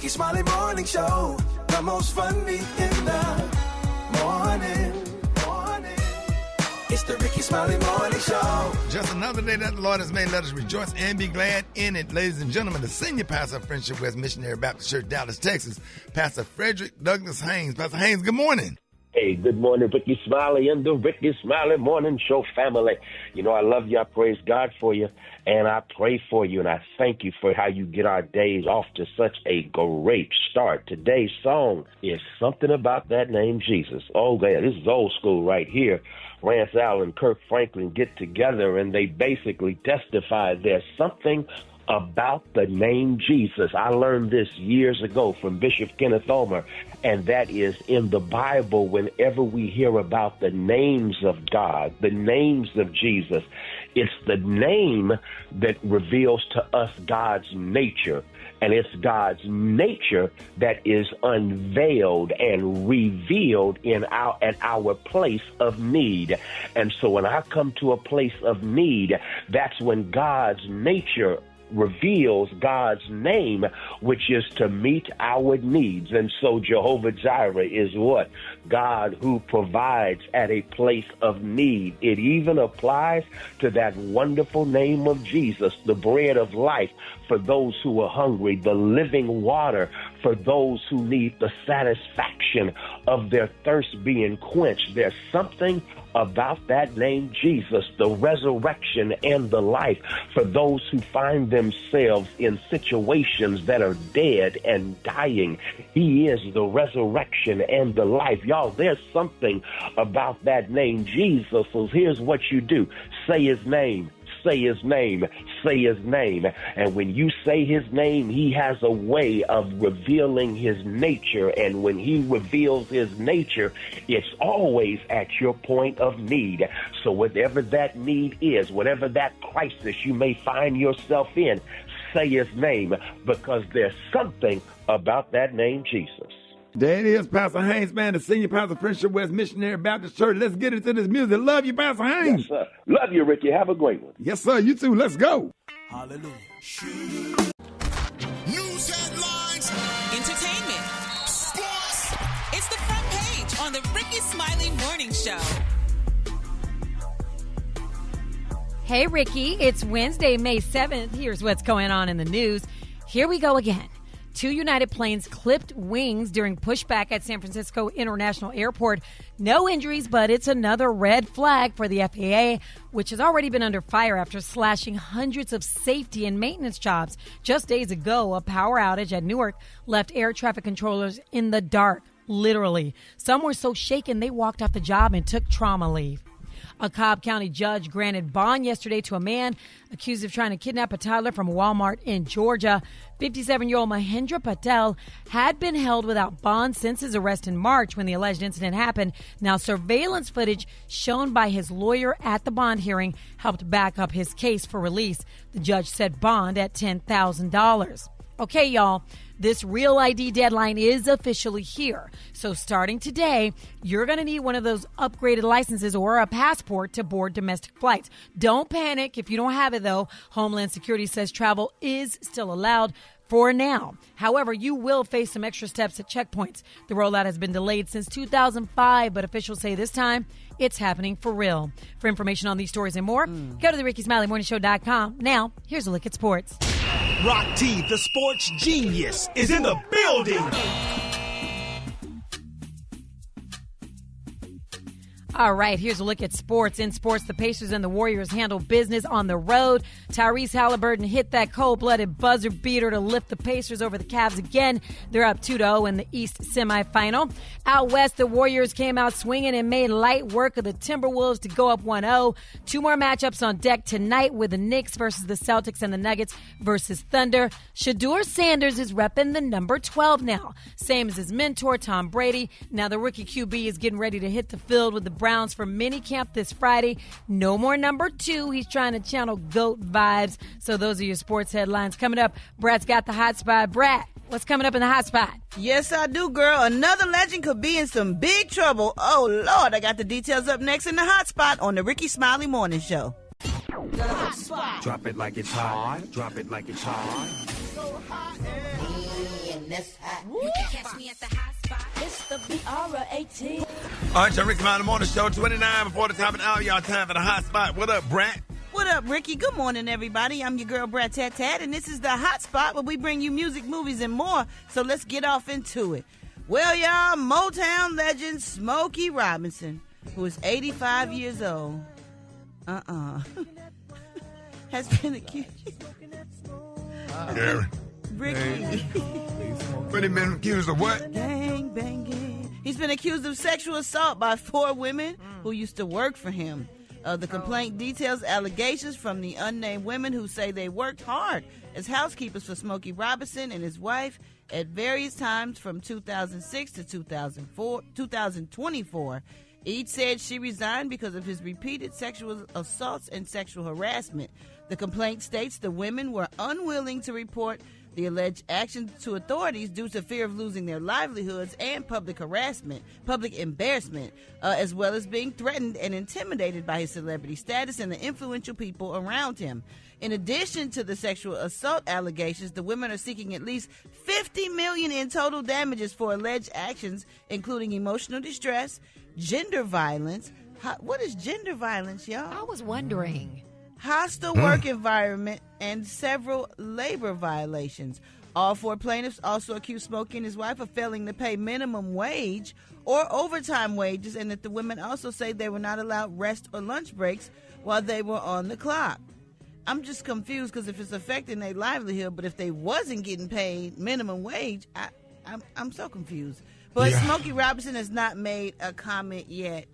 Rickey Smiley Morning Show, the most funny in the morning. It's the Rickey Smiley Morning Show. Just another day that the Lord has made. Let us rejoice and be glad in it. Ladies and gentlemen, the senior pastor of Friendship West Missionary Baptist Church, Dallas, Texas, Pastor Frederick Douglas Haynes. Pastor Haynes, good morning. Hey, good morning, Rickey Smiley and the Rickey Smiley Morning Show family. You know, I love you. I praise God for you, and I pray for you, and I thank you for how you get our days off to such a great start. Today's song is Something About That Name Jesus. Oh, man, this is old school right here. Rance Allen, Kirk Franklin get together, and they basically testify there's something about the name Jesus. I learned this years ago from Bishop Kenneth Omer, and that is in the Bible, whenever we hear about the names of God, the names of Jesus, it's the name that reveals to us God's nature. And it's God's nature that is unveiled and revealed at our place of need. And so when I come to a place of need, that's when God's nature reveals God's name, which is to meet our needs. And so Jehovah Jireh is what? God who provides at a place of need. It even applies to that wonderful name of Jesus, the bread of life for those who are hungry, the living water for those who need the satisfaction of their thirst being quenched. There's something about that name Jesus, the resurrection and the life for those who find themselves in situations that are dead and dying. He is the resurrection and the life. Y'all, there's something about that name Jesus. So here's what you do. Say his name. Say his name, say his name. And when you say his name, he has a way of revealing his nature. And when he reveals his nature, it's always at your point of need. So whatever that need is, whatever that crisis you may find yourself in, say his name, because there's something about that name Jesus. There it is, Pastor Haynes, man, the senior pastor of Friendship West Missionary Baptist Church. Let's get into this music. Love you, Pastor Haynes. Yes, sir. Love you, Ricky. Have a great one. Yes, sir. You too. Let's go. Hallelujah. News headlines. Entertainment. Sports. It's the front page on the Rickey Smiley Morning Show. Hey, Ricky. It's Wednesday, May 7th. Here's what's going on in the news. Here we go again. 2 United planes clipped wings during pushback at San Francisco International Airport. No injuries, but it's another red flag for the FAA, which has already been under fire after slashing hundreds of safety and maintenance jobs. Just days ago, a power outage at Newark left air traffic controllers in the dark, literally. Some were so shaken they walked off the job and took trauma leave. A Cobb County judge granted bond yesterday to a man accused of trying to kidnap a toddler from Walmart in Georgia. 57-year-old Mahendra Patel had been held without bond since his arrest in March when the alleged incident happened. Now, surveillance footage shown by his lawyer at the bond hearing helped back up his case for release. The judge set bond at $10,000. Okay, y'all, this Real ID deadline is officially here. So starting today, you're going to need one of those upgraded licenses or a passport to board domestic flights. Don't panic if you don't have it, though. Homeland Security says travel is still allowed for now. However, you will face some extra steps at checkpoints. The rollout has been delayed since 2005, but officials say this time it's happening for real. For information on these stories and more, go to the RickeySmileyMorningShow.com. Now, here's a look at sports. Rock T, the sports genius, is in the building. All right, here's a look at sports. In sports, the Pacers and the Warriors handle business on the road. Tyrese Halliburton hit that cold-blooded buzzer beater to lift the Pacers over the Cavs again. They're up 2-0 in the East semifinal. Out west, the Warriors came out swinging and made light work of the Timberwolves to go up 1-0. 2 more matchups on deck tonight with the Knicks versus the Celtics and the Nuggets versus Thunder. Shedeur Sanders is repping the number 12 now, same as his mentor, Tom Brady. Now the rookie QB is getting ready to hit the field with the Browns for minicamp this Friday. No more number 2. He's trying to channel GOAT vibes. So those are your sports headlines. Coming up, Brat's got the hot spot. Brat, what's coming up in the hot spot? Yes, I do, girl. Another legend could be in some big trouble. Oh, Lord, I got the details up next in the hot spot on the Rickey Smiley Morning Show. Drop it like it's hot. Drop it like it's hot. You can catch me at the hot spot. It's the BRAT. All right, y'all, Rickey Smiley Morning Show, 29 before the top of the hour. Y'all time for the hot spot. What up, Brat? What up, Ricky? Good morning, everybody. I'm your girl, Brat Tat Tat, and this is the hot spot where we bring you music, movies, and more. So let's get off into it. Well, y'all, Motown legend Smokey Robinson, who is 85 years old, has been accused. Gary. Ricky. What, he been accused of what? Gang banging. He's been accused of sexual assault by 4 women who used to work for him. The complaint details allegations from the unnamed women who say they worked hard as housekeepers for Smokey Robinson and his wife at various times from 2006 to 2024. Each said she resigned because of his repeated sexual assaults and sexual harassment. The complaint states the women were unwilling to report the alleged actions to authorities due to fear of losing their livelihoods and public embarrassment, as well as being threatened and intimidated by his celebrity status and the influential people around him. In addition to the sexual assault allegations, the women are seeking at least $50 million in total damages for alleged actions, including emotional distress, gender violence. What is gender violence, y'all? I was wondering. Hostile work environment, and several labor violations. All 4 plaintiffs also accused Smokey and his wife of failing to pay minimum wage or overtime wages, and that the women also say they were not allowed rest or lunch breaks while they were on the clock. I'm just confused because if it's affecting their livelihood, but if they wasn't getting paid minimum wage, I'm so confused. But Smokey Robinson has not made a comment yet.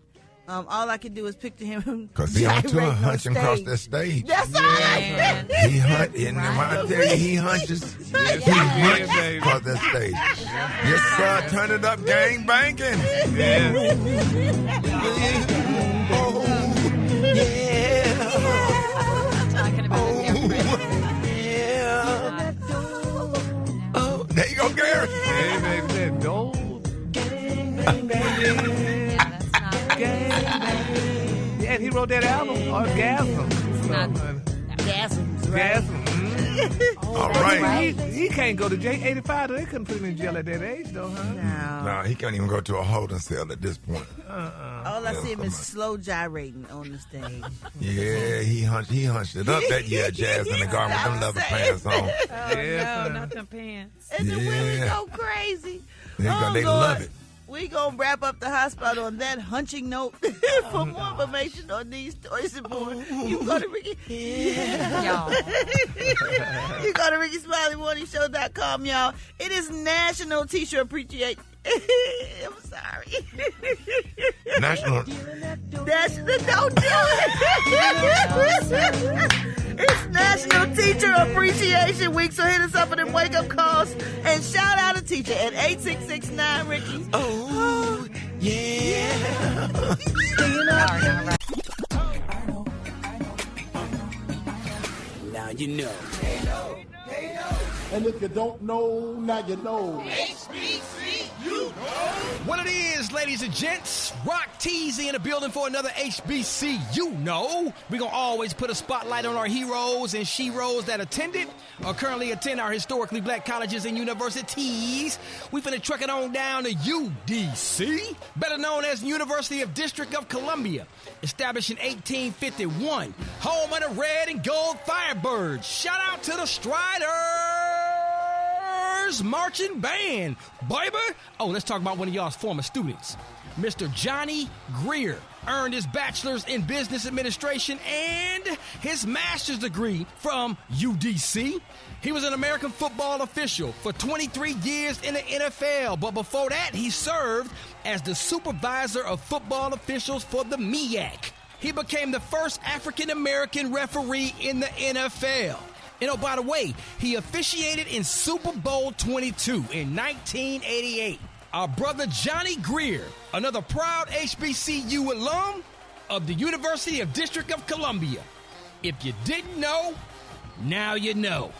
All I can do is picture him because he on tour hunching across that stage. That's right. He hunches. And when I tell you he hunches, he hunches across that stage. Yes, sir. Turn it up, gang banging. Yeah. Oh, there you go, Gary. Hey, baby, that dope. Yeah, and he wrote that album, Orgasm. Gasm. All right. He can't go to jail. 85, they couldn't put him in jail at that age, though, huh? No, he can't even go to a holding cell at this point. All I see him is slow gyrating on the stage. Yeah, he hunched it up that year, Jazz in the garden with them leather pants on. No, not them pants. And the women go crazy. They love it. We gonna wrap up the hot spot on that hunching note. For more information on these stories and more, you go to Ricky. Y'all. You go to RickySmileyMorningShow.com, y'all. It is National Teacher Appreciation. I'm sorry. National. Don't do it. It's National Teacher Appreciation Week, so hit us up for them wake-up calls and shout out a teacher at 866-9-RICKY. Oh, yeah. Now you know. And if you don't know, now you know. HBCU. What it is, ladies and gents, Rock Teasy in the building for another HBCU. We're going to always put a spotlight on our heroes and sheroes that attended or currently attend our historically black colleges and universities. We finna truck it on down to UDC, better known as University of District of Columbia, established in 1851, home of the red and gold Firebirds. Shout out to the Striders Marching Band, baby. Oh, let's talk about one of y'all's former students. Mr. Johnny Greer earned his bachelor's in business administration and his master's degree from UDC. He was an American football official for 23 years in the NFL, but before that, he served as the supervisor of football officials for the MEAC. He became the first African-American referee in the NFL. And oh, by the way, he officiated in Super Bowl 22 in 1988. Our brother Johnny Greer, another proud HBCU alum of the University of District of Columbia. If you didn't know, now you know.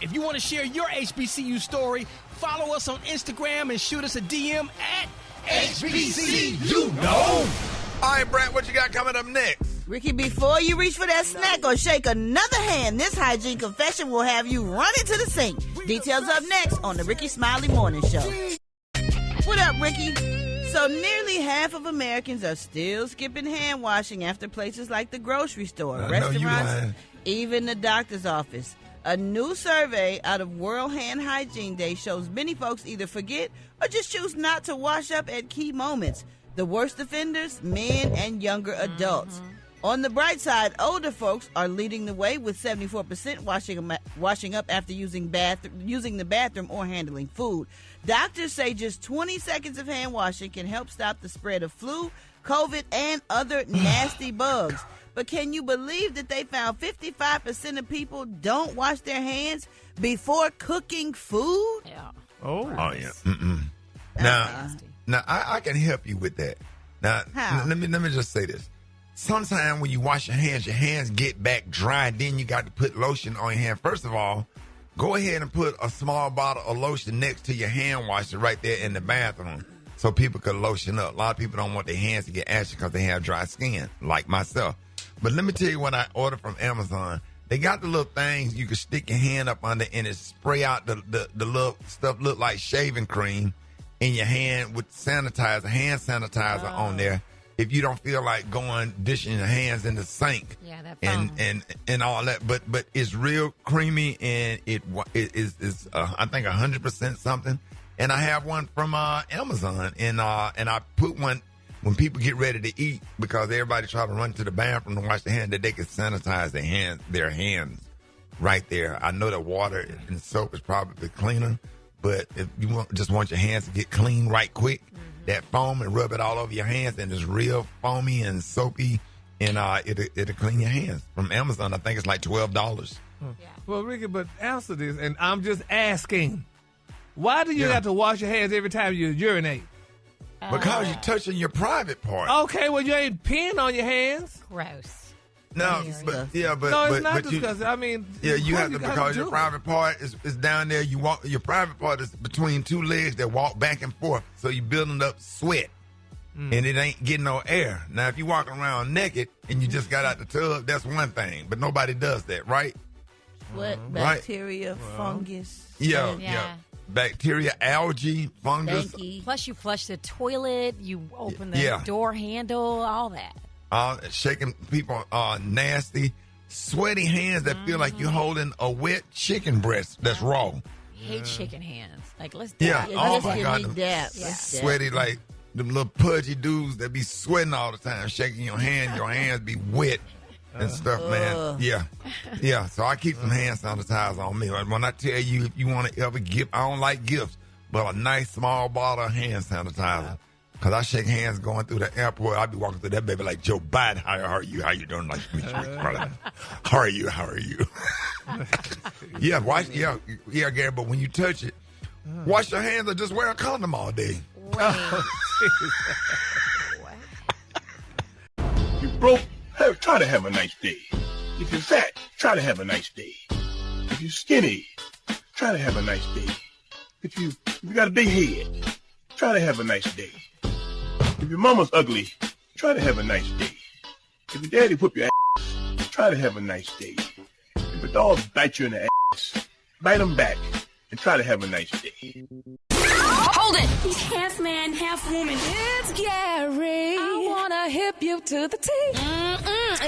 If you want to share your HBCU story, follow us on Instagram and shoot us a DM at HBCU. All right, Brent, what you got coming up next? Ricky, before you reach for that snack or shake another hand, this hygiene confession will have you running to the sink. Details up next on the Rickey Smiley Morning Show. What up, Ricky? So nearly half of Americans are still skipping hand washing after places like the grocery store, restaurants, even the doctor's office. A new survey out of World Hand Hygiene Day shows many folks either forget or just choose not to wash up at key moments. The worst offenders, men and younger adults. On the bright side, older folks are leading the way with 74% washing up after using the bathroom or handling food. Doctors say just 20 seconds of hand washing can help stop the spread of flu, COVID, and other nasty bugs. But can you believe that they found 55% of people don't wash their hands before cooking food? Yeah. Oh yeah. Now I can help you with that. Now, let me just say this. Sometimes when you wash your hands get back dry, then you got to put lotion on your hand. First of all, go ahead and put a small bottle of lotion next to your hand washer right there in the bathroom so people can lotion up. A lot of people don't want their hands to get ashy because they have dry skin, like myself. But let me tell you what I ordered from Amazon. They got the little things you can stick your hand up under and it spray out the little stuff look like shaving cream in your hand with hand sanitizer on there. If you don't feel like dishing your hands in the sink, and all that, but it's real creamy and it is I think 100% something. And I have one from Amazon, and I put one when people get ready to eat because everybody try to run to the bathroom to wash their hands that they can sanitize their hands right there. I know that water and soap is probably cleaner, but if you just want your hands to get clean right quick. That foam and rub it all over your hands, and it's real foamy and soapy, and it'll clean your hands. From Amazon, I think it's like $12. Yeah. Well, Ricky, but answer this, and I'm just asking, why do you have to wash your hands every time you urinate? Because you're touching your private part. Okay, well, you ain't peeing on your hands. Gross. No, it's not disgusting. I mean, you have to because your private part is down there. You walk. Your private part is between two legs that walk back and forth, so you're building up sweat, and it ain't getting no air. Now, if you're walking around naked and you just got out the tub, that's one thing, but nobody does that, right? Sweat, bacteria, fungus. Yeah. Bacteria, algae, fungus. Plus, you flush the toilet. You open the door handle. All that. Shaking people nasty, sweaty hands that feel like you're holding a wet chicken breast that's raw. Hate shaking hands. Like, let's oh my God, sweaty like them little pudgy dudes that be sweating all the time, shaking your hands be wet and stuff, man. Yeah. So I keep some hand sanitizer on me. Like when I tell you, if you want to ever gift, I don't like gifts, but a nice small bottle of hand sanitizer. Because I shake hands going through the airport. I be walking through that baby like Joe Biden. How are you? How you doing? Nice to meet you. How are you? Yeah, Gary, but when you touch it, wash your hands or just wear a condom all day. If you broke, try to have a nice day. If you're fat, try to have a nice day. If you're skinny, try to have a nice day. If you got a big head, try to have a nice day. If your mama's ugly, try to have a nice day. If your daddy whoop your ass, try to have a nice day. If a dog bite you in the ass, bite him back and try to have a nice day. Hold it! He's half man, half woman. It's Gary. I wanna hip you to the T.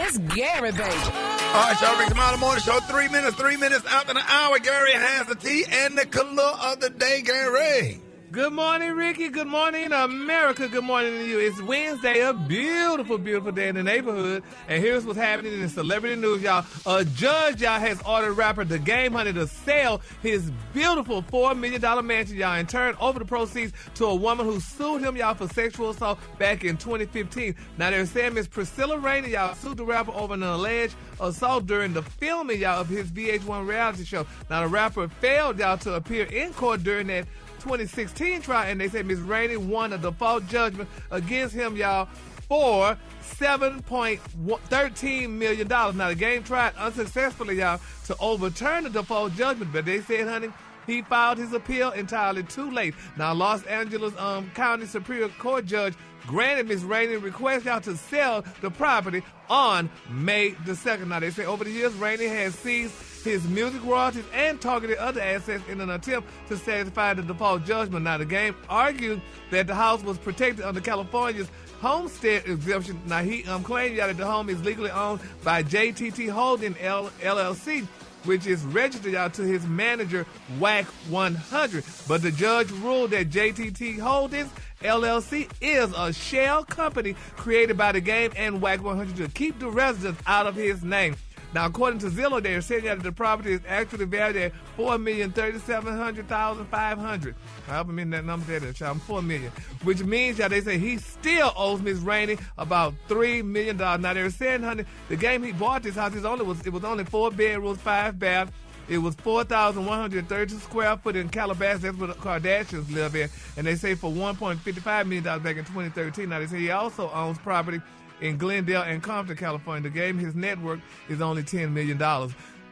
It's Gary, baby. All right, y'all, Rickey Smiley Morning Show. 3 minutes after the hour. Gary has the tea and the color of the day, Gary. Good morning, Ricky. Good morning, America. Good morning to you. It's Wednesday, a beautiful, beautiful day in the neighborhood. And here's what's happening in celebrity news, y'all. A judge, y'all, has ordered rapper The Game Honey to sell his beautiful $4 million mansion, y'all, and turn over the proceeds to a woman who sued him, y'all, for sexual assault back in 2015. Now, they're saying Miss Priscilla Rainey, y'all, sued the rapper over an alleged assault during the filming, y'all, of his VH1 reality show. Now, the rapper failed, y'all, to appear in court during that 2016 trial, and they said Ms. Rainey won a default judgment against him, y'all, for $7.13 million. Now, the game tried unsuccessfully, y'all, to overturn the default judgment, but they said, honey, he filed his appeal entirely too late. Now, Los Angeles County Superior Court judge granted Ms. Rainey's request y'all to sell the property on May the 2nd. Now, they say over the years, Rainey has seized his music royalties and targeted other assets in an attempt to satisfy the default judgment. Now, the game argued that the house was protected under California's homestead exemption. Now, he claimed that the home is legally owned by JTT Holding LLC, which is registered out to his manager, WAC 100. But the judge ruled that JTT Holdings LLC is a shell company created by the game and WAC 100 to keep the residents out of his name. Now, according to Zillow, they're saying that the property is actually valued at $4,037,500. However many that number that is, child, $4 million. Which means, y'all, they say he still owes Ms. Rainey about $3 million. Now, they're saying, honey, the game he bought this house, it was only 4 bedrooms, 5 baths. It was 4,130 square foot in Calabasas. That's where the Kardashians live in. And they say for $1.55 million back in 2013. Now, they say he also owns property in Glendale and Compton, California. The game, his net worth is only $10 million.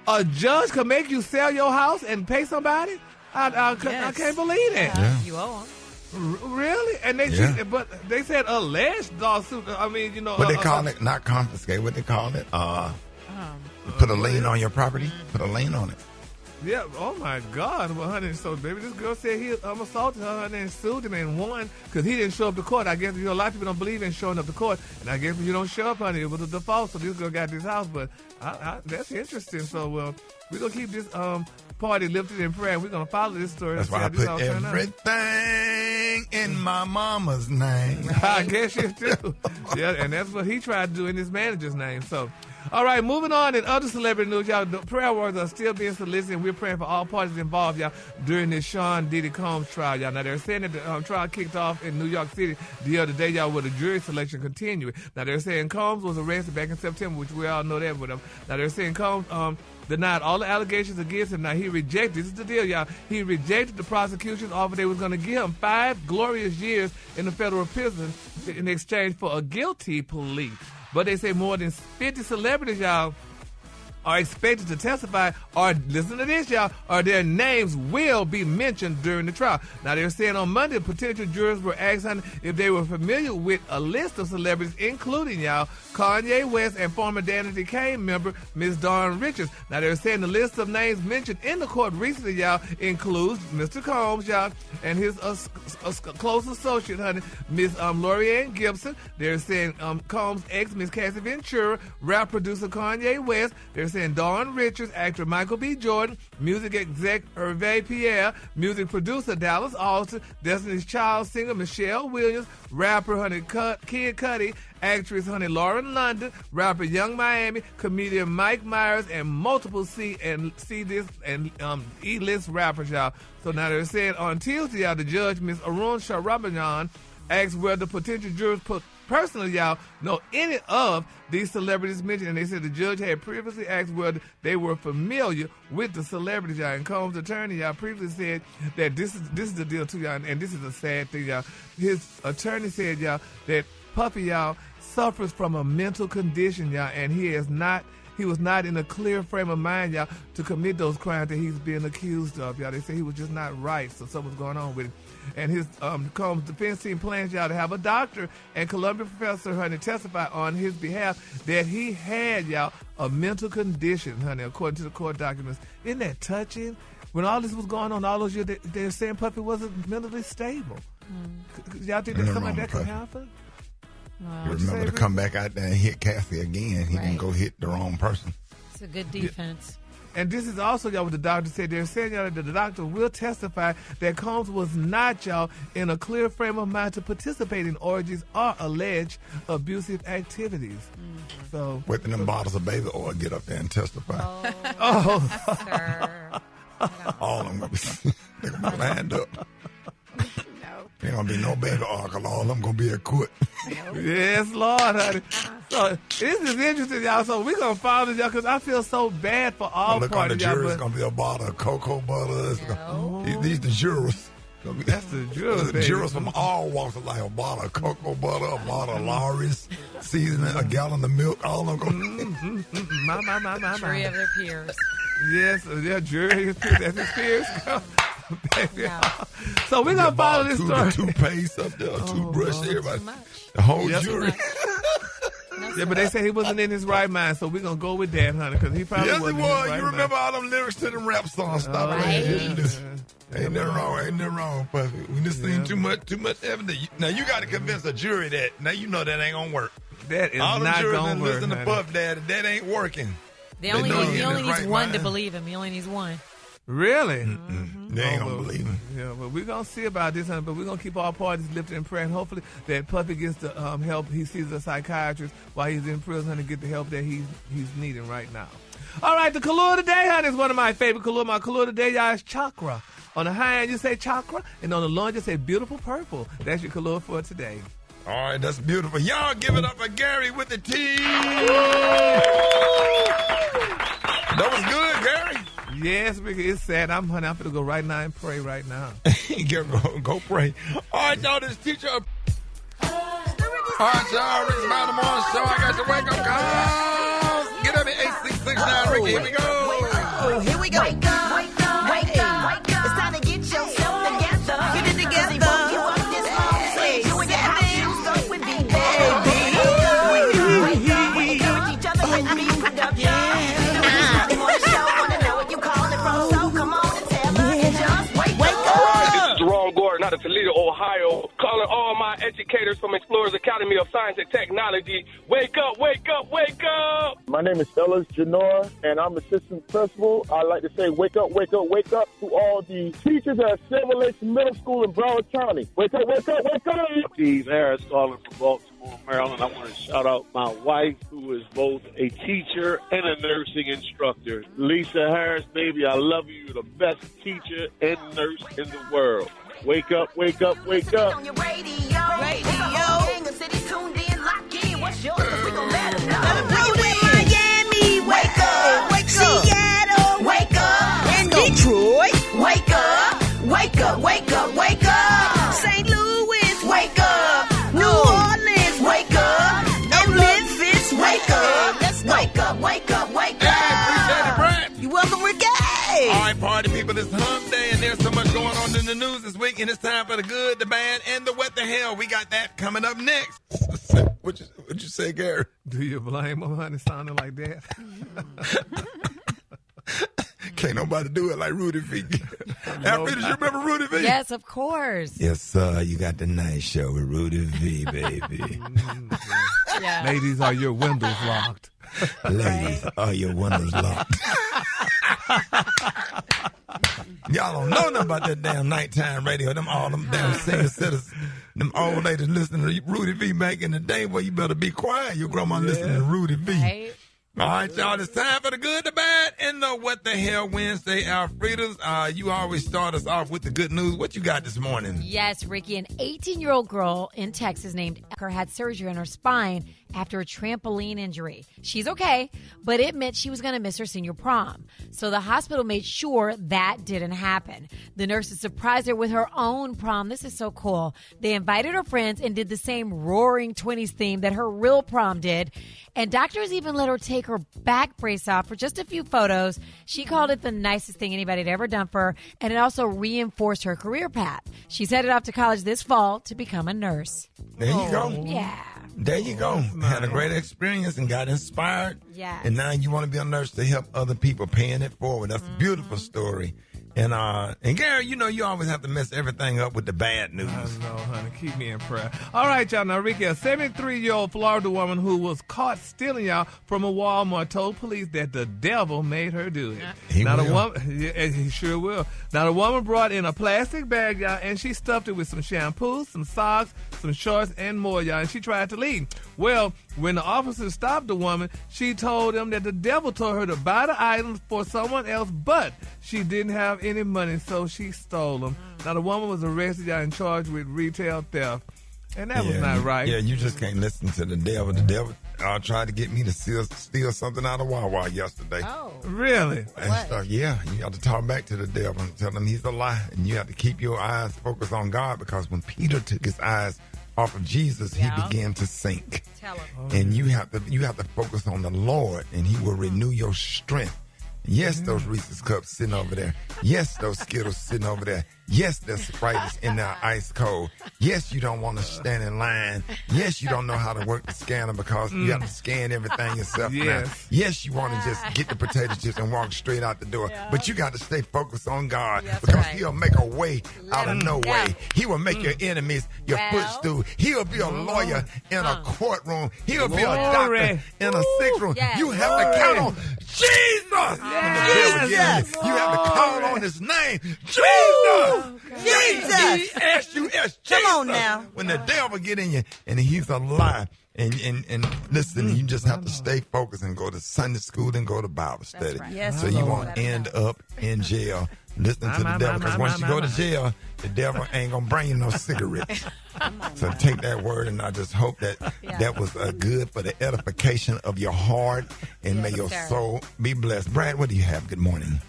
A judge could make you sell your house and pay somebody? I can't believe that. Yeah. You owe them. Really? And they but they said alleged lawsuit. I mean, you know. What they call it? Not confiscate. What they call it? Put a lien on your property. Put a lien on it. Yeah, oh my God. Well, honey, so baby, this girl said he assaulted her, honey, and sued him and won because he didn't show up to court. I guess, a lot of people don't believe in showing up to court. And I guess if you don't show up, honey, it was a default. So this girl got this house. But that's interesting. So, we're going to keep this party lifted in prayer. We're going to follow this story. That's why I put everything in my mama's name. I guess you do. Yeah, and that's what he tried to do in his manager's name. So, all right, moving on in other celebrity news, y'all. The prayer words are still being solicited. We're praying for all parties involved, y'all, during this Sean Diddy Combs trial, y'all. Now, they're saying that the trial kicked off in New York City the other day, y'all, with the jury selection continuing. Now, they're saying Combs was arrested back in September, which we all know that with him. Now, they're saying Combs denied all the allegations against him. Now, he rejected, this is the deal, y'all, he rejected the prosecution's offer. They was going to give him 5 glorious years in the federal prison in exchange for a guilty plea. But they say more than 50 celebrities, y'all, are expected to testify, or listen to this, y'all, or their names will be mentioned during the trial. Now, they're saying on Monday, potential jurors were asked if they were familiar with a list of celebrities, including, y'all, Kanye West and former Danity Kane member, Ms. Dawn Richards. Now, they're saying the list of names mentioned in the court recently, y'all, includes Mr. Combs, y'all, and his close associate, honey, Ms. Lorianne Gibson. They're saying Combs' ex, Ms. Cassie Ventura, rap producer Kanye West. They're saying Dawn Richards, actor Michael B. Jordan, music exec Hervé Pierre, music producer Dallas Austin, Destiny's Child singer Michelle Williams, rapper honey Kid Cudi, actress honey Lauren London, rapper Young Miami, comedian Mike Myers, and multiple C-list and E-list rappers, y'all. So now they're saying on Tuesday, y'all, the judge, Ms. Arun Sharabanan, asked whether potential jurors personally, y'all, know any of these celebrities mentioned, and they said the judge had previously asked whether they were familiar with the celebrities, y'all. And Combs' attorney, y'all, previously said that this is the deal too, y'all, and this is a sad thing, y'all. His attorney said, y'all, that Puffy, y'all, suffers from a mental condition, y'all, and he was not in a clear frame of mind, y'all, to commit those crimes that he's being accused of, y'all. They say he was just not right, so something's going on with him. And his Combs' defense team plans, y'all, to have a doctor and Columbia professor, honey, testify on his behalf that he had, y'all, a mental condition, honey, according to the court documents. Isn't that touching? When all this was going on all those years, they're saying Puffy wasn't mentally stable. Y'all think that something like that could happen? You remember to come back out there and hit Cassie again. He didn't go hit the wrong person. It's a good defense. And this is also, y'all, what the doctor said. They're saying, y'all, that the doctor will testify that Combs was not, y'all, in a clear frame of mind to participate in orgies or alleged abusive activities. So, with them bottles of baby oil, get up there and testify. Sir. All of them going to be lined up. Ain't gonna be no baby alcohol. All of them gonna be acquitted. Yes, Lord, honey. So this is interesting, y'all. So we're gonna follow this, y'all, because I feel so bad for all look parties. On the jurors, gonna be a bottle of cocoa butter. These the jurors. That's the jurors. The jurors from all walks of life. A bottle of cocoa butter, a bottle of Lawry's. seasoning, a gallon of milk, all of them. My. Jury of their peers. Yes, jury of peers. That's his peers. Yeah. So we're going to follow this story. Toothpaste up there, toothbrush, everybody. The whole jury. Yeah, but they say he wasn't in his right mind, so we're going to go with that, honey, because he probably wasn't in his right mind. You remember all them lyrics to them rap songs. Stop right. Ain't nothing wrong, Puffy. We just seen too much evidence. Now, you got to convince a jury that. Now, you know that ain't going to work. That is not going to work, all them juries listen to Puff Daddy. That ain't working. He only needs one to believe him. He only needs one. Really? They ain't going to believe him. Yeah, but we're going to see about this, honey, but we're going to keep all parties lifted in prayer, and hopefully that Puffy gets the help. He sees a psychiatrist while he's in prison to get the help that he's needing right now. All right, the color today, honey, is one of my favorite color. My color today, y'all, is chakra. On the high end, you say chakra, and on the low end, you say beautiful purple. That's your color for today. All right, that's beautiful. Y'all give it up for Gary with the T. That was good, Gary. Yes, Ricky, it's sad. I'm going to go right now and pray right now. go pray. All right, y'all, this teacher. All right, y'all, Rickey Smiley Morning Show. I got your wake-up calls. Get up at 8669, Ricky. Here we go. Here we go. Wake up, wake up, wake up, wake up. It's time to get yourself together. Get it together. You up this morning. You in your house, you stuck with me. Wake up, wake up, wake up. Encourage each other and be productive. Out of Toledo, Ohio, calling all my educators from Explorers Academy of Science and Technology. Wake up, wake up, wake up! My name is Ellis Janor, and I'm assistant principal. I'd like to say wake up, wake up, wake up to all the teachers at Silver Lake Middle School in Broward County. Wake up, wake up, wake up! Steve Harris calling from Baltimore, Maryland. I want to shout out my wife, who is both a teacher and a nursing instructor. Lisa Harris, baby, I love you. You're the best teacher and nurse in the world. Wake up, wake up, wake up. On your radio. The city tuned in, lock in. What's yours? We gon' let them know. Miami, wake up. Wake up. Seattle, wake up. And Detroit, wake up. Wake up, wake up, wake up. St. Louis, wake up. New Orleans, wake up. And Memphis, wake up. Let's wake up, wake up, wake up. Hey, appreciate it, Brent. You welcome, Ricky. All right, party people, it's hump day, and there's so much going on in the news this week, and it's time for the good, the bad, and the what the hell. We got that coming up next. What'd you say, Gary? Do you blame him, honey, sounding like that? Can't nobody do it like Rudy V. Rita, you remember Rudy V? Yes, of course. Yes, you got the night show with Rudy V, baby. Yeah. Ladies, are your windows locked? Ladies, are your windows locked? Y'all don't know nothing about that damn nighttime radio. All them damn senior citizens, them old ladies listening to Rudy V back in the day. Well, you better be quiet. Your grandma listening to Rudy V. Right. All right, y'all, it's time for the good, the bad, and the what the hell Wednesday, Alfredas. You always start us off with the good news. What you got this morning? Yes, Ricky, an 18-year-old girl in Texas named Ecker had surgery on her spine after a trampoline injury. She's okay, but it meant she was going to miss her senior prom. So the hospital made sure that didn't happen. The nurses surprised her with her own prom. This is so cool. They invited her friends and did the same Roaring Twenties theme that her real prom did. And doctors even let her take her back brace off for just a few photos. She called it the nicest thing anybody had ever done for her, and it also reinforced her career path. She's headed off to college this fall to become a nurse. There you go. Yeah. There you go. Had a great experience and got inspired. Yes. And now you want to be a nurse to help other people, paying it forward. That's a beautiful story. And Gary, you know you always have to mess everything up with the bad news. I know, honey. Keep me in prayer. All right, y'all. Now, Ricky, a 73-year-old Florida woman who was caught stealing, y'all, from a Walmart told police that the devil made her do it. He sure will. Now, the woman brought in a plastic bag, y'all, and she stuffed it with some shampoo, some socks, some shorts, and more, y'all, and she tried to leave. Well, when the officers stopped the woman, she told them that the devil told her to buy the items for someone else, but she didn't have any money, so she stole them. Now, the woman was arrested, y'all, and charged with retail theft. And that was not right. Yeah, you just can't listen to the devil. The devil tried to get me to steal something out of Wawa yesterday. Oh. Really? And stuff. Yeah, you have to talk back to the devil and tell him he's a lie. And you have to keep your eyes focused on God, because when Peter took his eyes off of Jesus, he began to sink. Tell him. And you have to focus on the Lord, and he will renew your strength. Yes, those Reese's cups sitting over there. Yes, those Skittles sitting over there. Yes, the Sprite is in there ice cold. Yes, you don't want to stand in line. Yes, you don't know how to work the scanner because you have to scan everything yourself now. Yes, you want to just get the potato chips and walk straight out the door. But you got to stay focused on God because he'll make a way out of no way. He will make your enemies your footstool. He'll be a lawyer in a courtroom. He'll be a doctor in a sick room. You have to count on Jesus. You have to call on his name. Jesus! Jesus! Come on now. When the devil get in you and he's a lie. And listen, you just have to stay focused and go to Sunday school and go to Bible study. Right. So you won't end up in jail listening to the devil. Because once you go to jail, the devil ain't going to bring you no cigarettes. So take that word, and I just hope that that was good for the edification of your heart, and may your soul be blessed. Brad, what do you have? Good morning.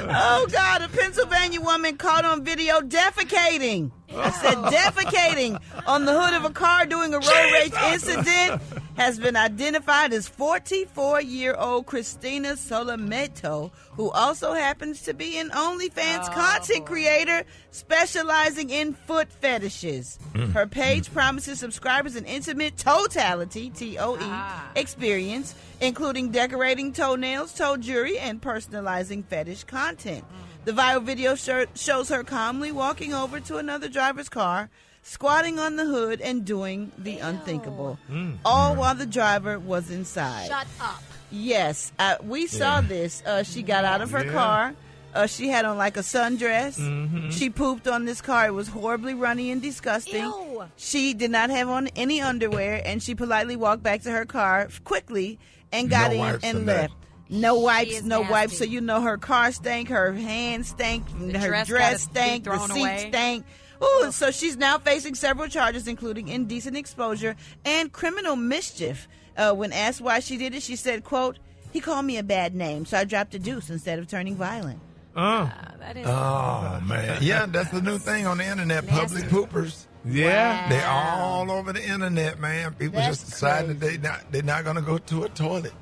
Oh, God, a Pennsylvania woman caught on video defecating. I said defecating on the hood of a car during a road rage incident has been identified as 44-year-old Christina Solometo, who also happens to be an OnlyFans content creator specializing in foot fetishes. Her page promises subscribers an intimate totality, T-O-E, experience, including decorating toenails, toe jewelry, and personalizing fetish content. The viral video shows her calmly walking over to another driver's car, squatting on the hood, and doing the unthinkable, all while the driver was inside. Shut up. Yes, we saw this. She got out of her car. She had on like a sundress. She pooped on this car. It was horribly runny and disgusting. Ew. She did not have on any underwear, and she politely walked back to her car quickly and got in and left. No wipes, no wipes. So you know her car stank, her hands stank, her dress stank, the seat stank. Ooh, so she's now facing several charges, including indecent exposure and criminal mischief. When asked why she did it, she said, quote, "He called me a bad name, so I dropped a deuce instead of turning violent." That is man. Yeah, that's the new thing on the internet, public poopers. Yeah. They're all over the internet, man. People just decide that they're not going to go to a toilet.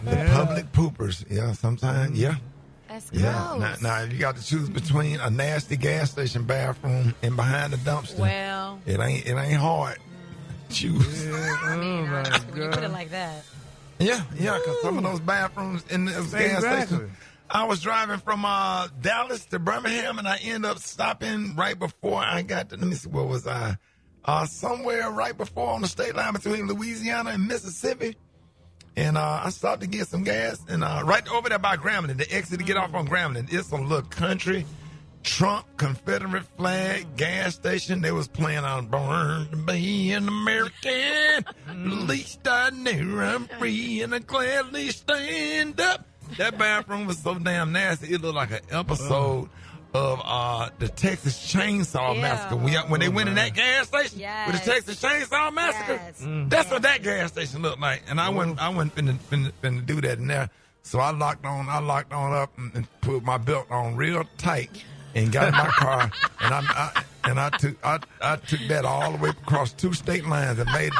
The public poopers. Yeah, sometimes, That's gross. Now, you got to choose between a nasty gas station bathroom and behind the dumpster. Well, it ain't hard. Choose. I mean, honestly, when you put it like that. Yeah, because some of those bathrooms in the gas stations. I was driving from Dallas to Birmingham, and I ended up stopping right before I got to, let me see, where was I? Somewhere right before on the state line between Louisiana and Mississippi. And I stopped to get some gas, and right over there by Grambling, the exit to get off on Grambling, it's a little country Trump Confederate flag gas station. They was playing on "Born to Be an American." At least I knew I'm free and I gladly stand up. That bathroom was so damn nasty. It looked like an episode of the Texas Chainsaw Massacre. When they went in that gas station with the Texas Chainsaw Massacre, that's what that gas station looked like. And I wasn't finna do that in there. So I locked on up and put my belt on real tight and got in my car, and I took that all the way across 2 state lines and made it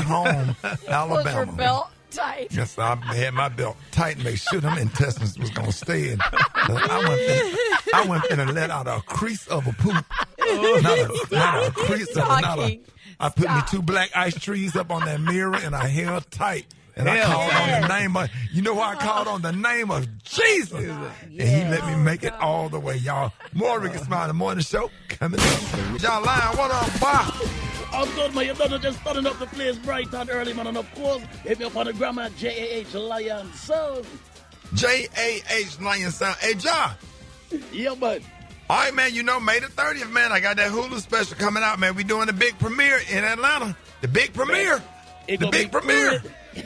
home, Alabama. Put your belt tight. Yes, I had my belt tight and make sure them intestines was gonna stay in. I wasn't finna let out a crease of a poop. Not a crease of a. I put me 2 black ice trees up on that mirror, and I held tight. And I called on the name of, I called on the name of Jesus. And he let me make it all the way, y'all. More Rickey Smiley Morning Show coming up. Y'all lying, what up, Bob? I'm good, man. You're done just starting up the place bright and early, man. And of course, if you're on the grammar, J-A-H Lion Sound. J-A-H Lion Sound. Hey, John. Yeah, man. All right, man, May the 30th, man. I got that Hulu special coming out, man. We doing the big premiere in Atlanta. The big premiere. The big premiere.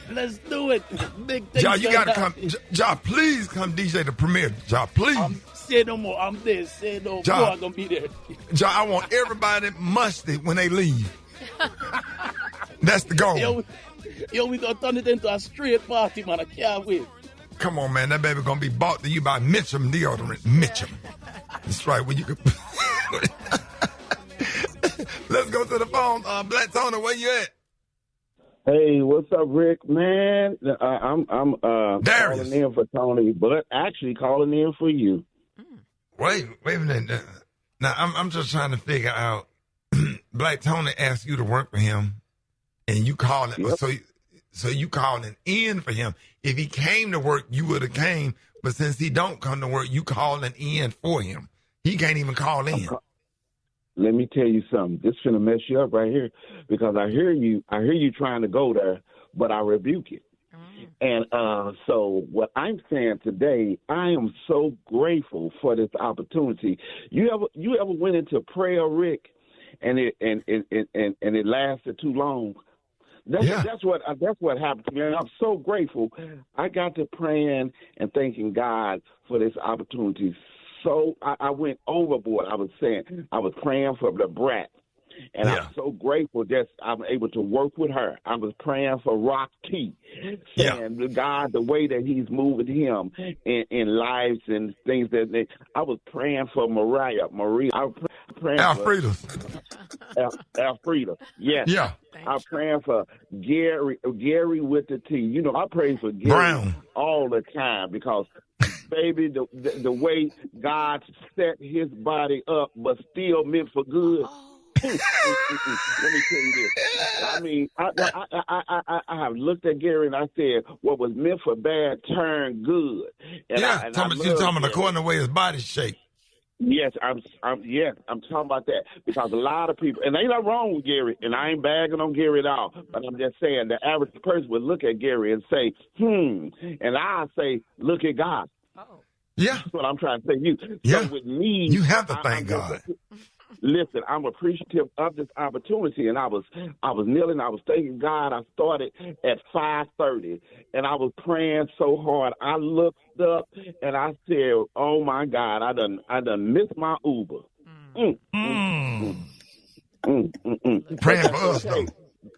Let's do it. Big thing. Ja, you got to come. Ja, please come DJ the premiere. Ja, please. Say no more. I'm there. Say no more. I'm going to be there. Ja, I want everybody musty when they leave. That's the goal. Yo, we going to turn it into a straight party, man. I can't wait. Come on, man. That baby going to be bought to you by Mitchum deodorant. Mitchum. That's right. When you can... Let's go to the phone. Black Tony, where you at? Hey, what's up, Rick? Man, I'm Darius. calling in for Tony, but actually calling in for you. Wait a minute. Now, I'm just trying to figure out. Black Tony asked you to work for him, and you called it. Yep. So you called an in for him. If he came to work, you would have came. But since he don't come to work, you called an in for him. He can't even call in. Let me tell you something. This is gonna mess you up right here, because I hear you trying to go there, but I rebuke it. And so what I'm saying today, I am so grateful for this opportunity. You ever went into prayer, Rick, and it lasted too long? That's what happened to me. And I'm so grateful. I got to praying and thanking God for this opportunity. So I went overboard. I was praying for the Brat. And I'm so grateful that I'm able to work with her. I was praying for Rocky, saying, God, the way that he's moving him in lives and things I was praying for Maria. I was praying Alfreda. Alfreda, yes. Yeah. I was praying for Gary with the T. You know, I pray for Gary Brown all the time because, baby, the way God set his body up but still meant for good. Let me tell you this. I mean, I have looked at Gary and I said, what was meant for bad turned good. And you're talking about according to the way his body's shaped. Yes, I'm talking about that because a lot of people, and ain't nothing wrong with Gary, and I ain't bagging on Gary at all, but I'm just saying the average person would look at Gary and say, and I say, look at God. Oh. Yeah. That's what I'm trying to say. So with me, you have to thank God. Listen, I'm appreciative of this opportunity, and I was kneeling. I was thanking God. I started at 5:30, and I was praying so hard. I looked up, and I said, "Oh my God, I done missed my Uber." Praying for us, though.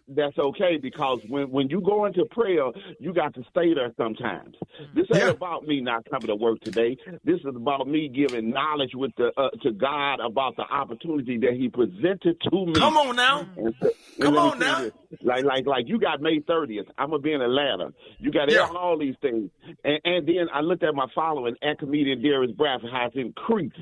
That's okay, because when you go into prayer, you got to stay there sometimes. This ain't about me not coming to work today. This is about me giving knowledge to God about the opportunity that he presented to me. Come on now. Come on now. Like you got May 30th. I'm going to be in Atlanta. You got all these things. And then I looked at my following at comedian Darius Bradford has increased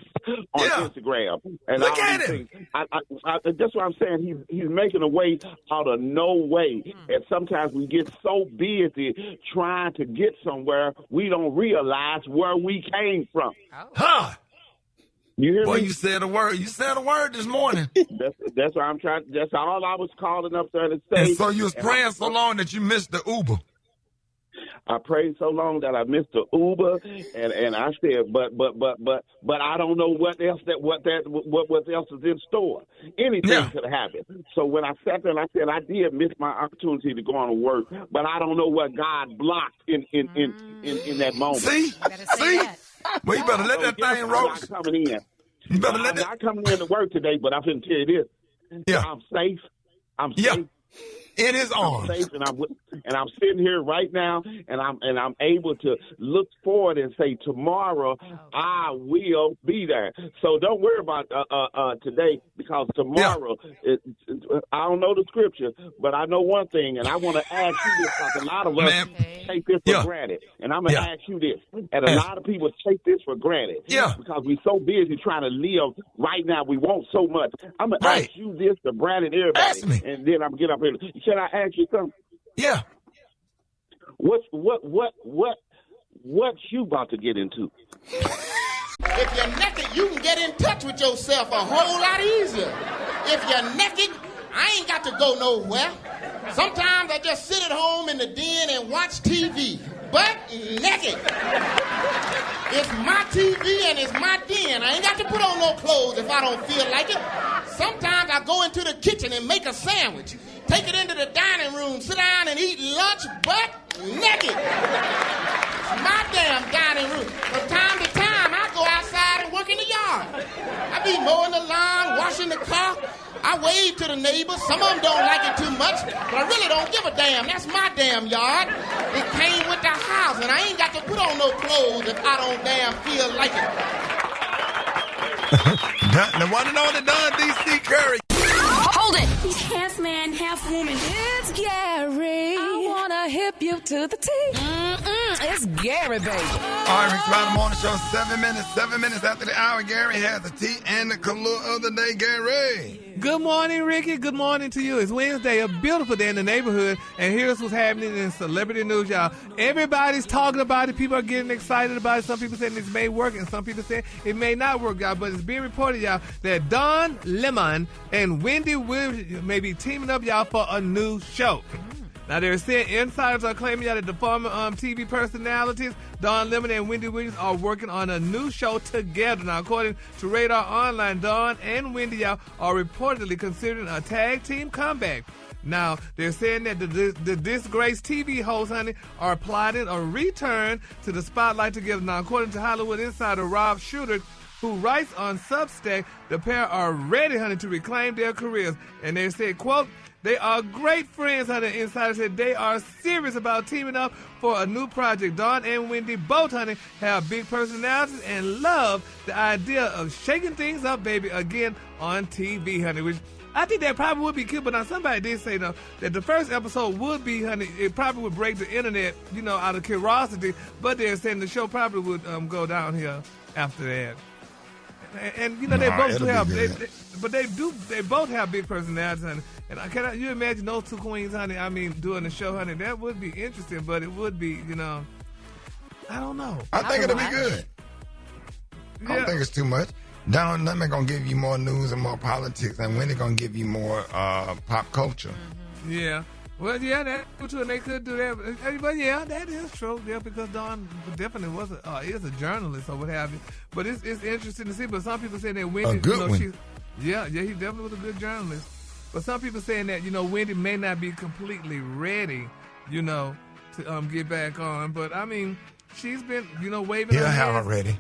on Instagram. And look at him. That's what I'm saying. He's making a way out of no way. And sometimes we get so busy trying to get somewhere, we don't realize where we came from. Huh? You hear me? You said a word. You said a word this morning. That's what I'm trying. That's all I was calling up there to say. And so you was praying so long that you missed the Uber. I prayed so long that I missed the Uber, and I said, but I don't know what else is in store. Anything could happen. So when I sat there and I said I did miss my opportunity to go on to work, but I don't know what God blocked in that moment. See. Well, you better let that thing roast. Coming in. You better let I'm not coming in to work today, but I'm going to tell you this. Yeah. I'm safe. I'm safe. In his arms. I'm safe, and I'm sitting here right now, and I'm able to look forward and say tomorrow I will be there. So don't worry about today, because tomorrow I don't know the scripture, but I know one thing, and I want to ask you this, because a lot of us take this for granted, and I'm gonna ask you this, and a lot of people take this for granted, because we're so busy trying to live right now. We want so much. I'm gonna ask you this, to Brad and everybody, and then I'm gonna get up here. Can I ask you something? Yeah. What you about to get into? If you're naked, you can get in touch with yourself a whole lot easier. If you're naked, I ain't got to go nowhere. Sometimes I just sit at home in the den and watch TV, but naked. It's my TV and it's my den. I ain't got to put on no clothes if I don't feel like it. Sometimes I go into the kitchen and make a sandwich. Take it into the dining room, sit down and eat lunch, but naked. It's my damn dining room. From time to time, I go outside and work in the yard. I be mowing the lawn, washing the car. I wave to the neighbors. Some of them don't like it too much, but I really don't give a damn. That's my damn yard. It came with the house, and I ain't got to put on no clothes if I don't damn feel like it. The one and only Don D.C. Curry. Hold Hold it! He's half man, half woman. It's Gary. I wanna hip you to the T. It's Gary, baby. All right, Rickey Smiley Morning Show, 7 minutes after the hour. Gary has the tea and the color of the day, Gary. Good morning, Ricky. Good morning to you. It's Wednesday, a beautiful day in the neighborhood, and here's what's happening in celebrity news, y'all. Everybody's talking about it. People are getting excited about it. Some people saying this may work, and some people saying it may not work, y'all. But it's being reported, y'all, that Don Lemon and Wendy Williams may be teaming up, y'all, for a new show. Now, they're saying insiders are claiming that the former TV personalities, Don Lemon and Wendy Williams, are working on a new show together. Now, according to Radar Online, Don and Wendy, y'all, are reportedly considering a tag team comeback. Now, they're saying that the disgraced TV hosts, honey, are plotting a return to the spotlight together. Now, according to Hollywood insider Rob Shooter, who writes on Substack, the pair are ready, honey, to reclaim their careers. And they said, quote, they are great friends, honey. Insider said they are serious about teaming up for a new project. Don and Wendy both, honey, have big personalities and love the idea of shaking things up, baby, again on TV, honey, which I think that probably would be cute. But now somebody did say, though, that the first episode would be, honey, it probably would break the internet, you know, out of curiosity. But they're saying the show probably would go downhill after that. And you know, they both do have, they both have big personalities, honey. And can you imagine those two queens, honey? I mean, doing the show, honey. That would be interesting, but it would be, you know, I don't know. I think it'll be good. I don't think it's too much. Don Lemon gonna give you more news and more politics, and Wendy gonna give you more pop culture. Yeah. Well, yeah, that's true, and they could do that. But yeah, that is true. Yeah, because Don definitely is a journalist or what have you. But it's interesting to see. But some people say that Wendy, a good one. Yeah, he definitely was a good journalist. But some people saying that, you know, Wendy may not be completely ready, you know, to get back on. But I mean, she's been, you know, waving. He'll have her ready.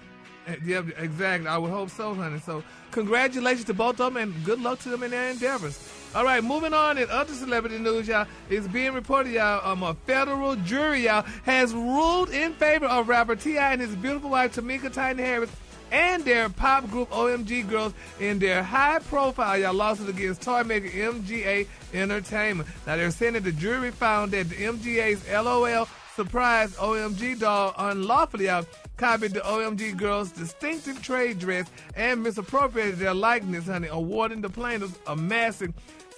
Yeah, exactly. I would hope so, honey. So congratulations to both of them, and good luck to them in their endeavors. All right, moving on in other celebrity news, y'all. It's being reported, y'all, a federal jury, y'all, has ruled in favor of rapper T.I. and his beautiful wife, Tamika Tiny Harris, and their pop group OMG Girls in their high-profile, y'all, lawsuit against toy maker MGA Entertainment. Now, they're saying that the jury found that the MGA's LOL Surprise OMG doll unlawfully copied the OMG Girls' distinctive trade dress and misappropriated their likeness, honey, awarding the plaintiffs a massive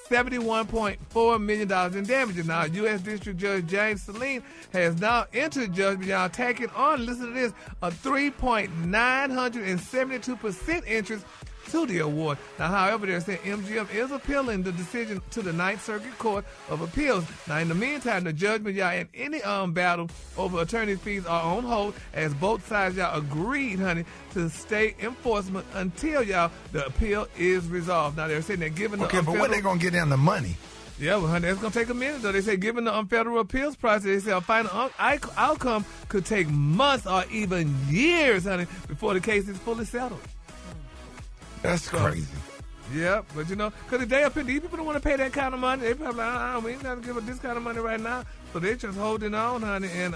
$71.4 million in damages. Now, U.S. District Judge James Saline has now entered judgment, y'all, tacking on, listen to this, a 3.972% interest to the award. Now, however, they're saying MGM is appealing the decision to the Ninth Circuit Court of Appeals. Now, in the meantime, the judgment, y'all, and any battle over attorney fees are on hold as both sides, y'all, agreed, honey, to stay enforcement until, y'all, the appeal is resolved. Now, they're saying that given the but when they going to get in the money? Yeah, well, honey, it's going to take a minute, though. They say given the federal appeals process, they say a final outcome could take months or even years, honey, before the case is fully settled. That's crazy. Yeah, but you know, because if they these people don't want to pay that kind of money. They probably like, we ain't got to give us this kind of money right now. So they're just holding on, honey, and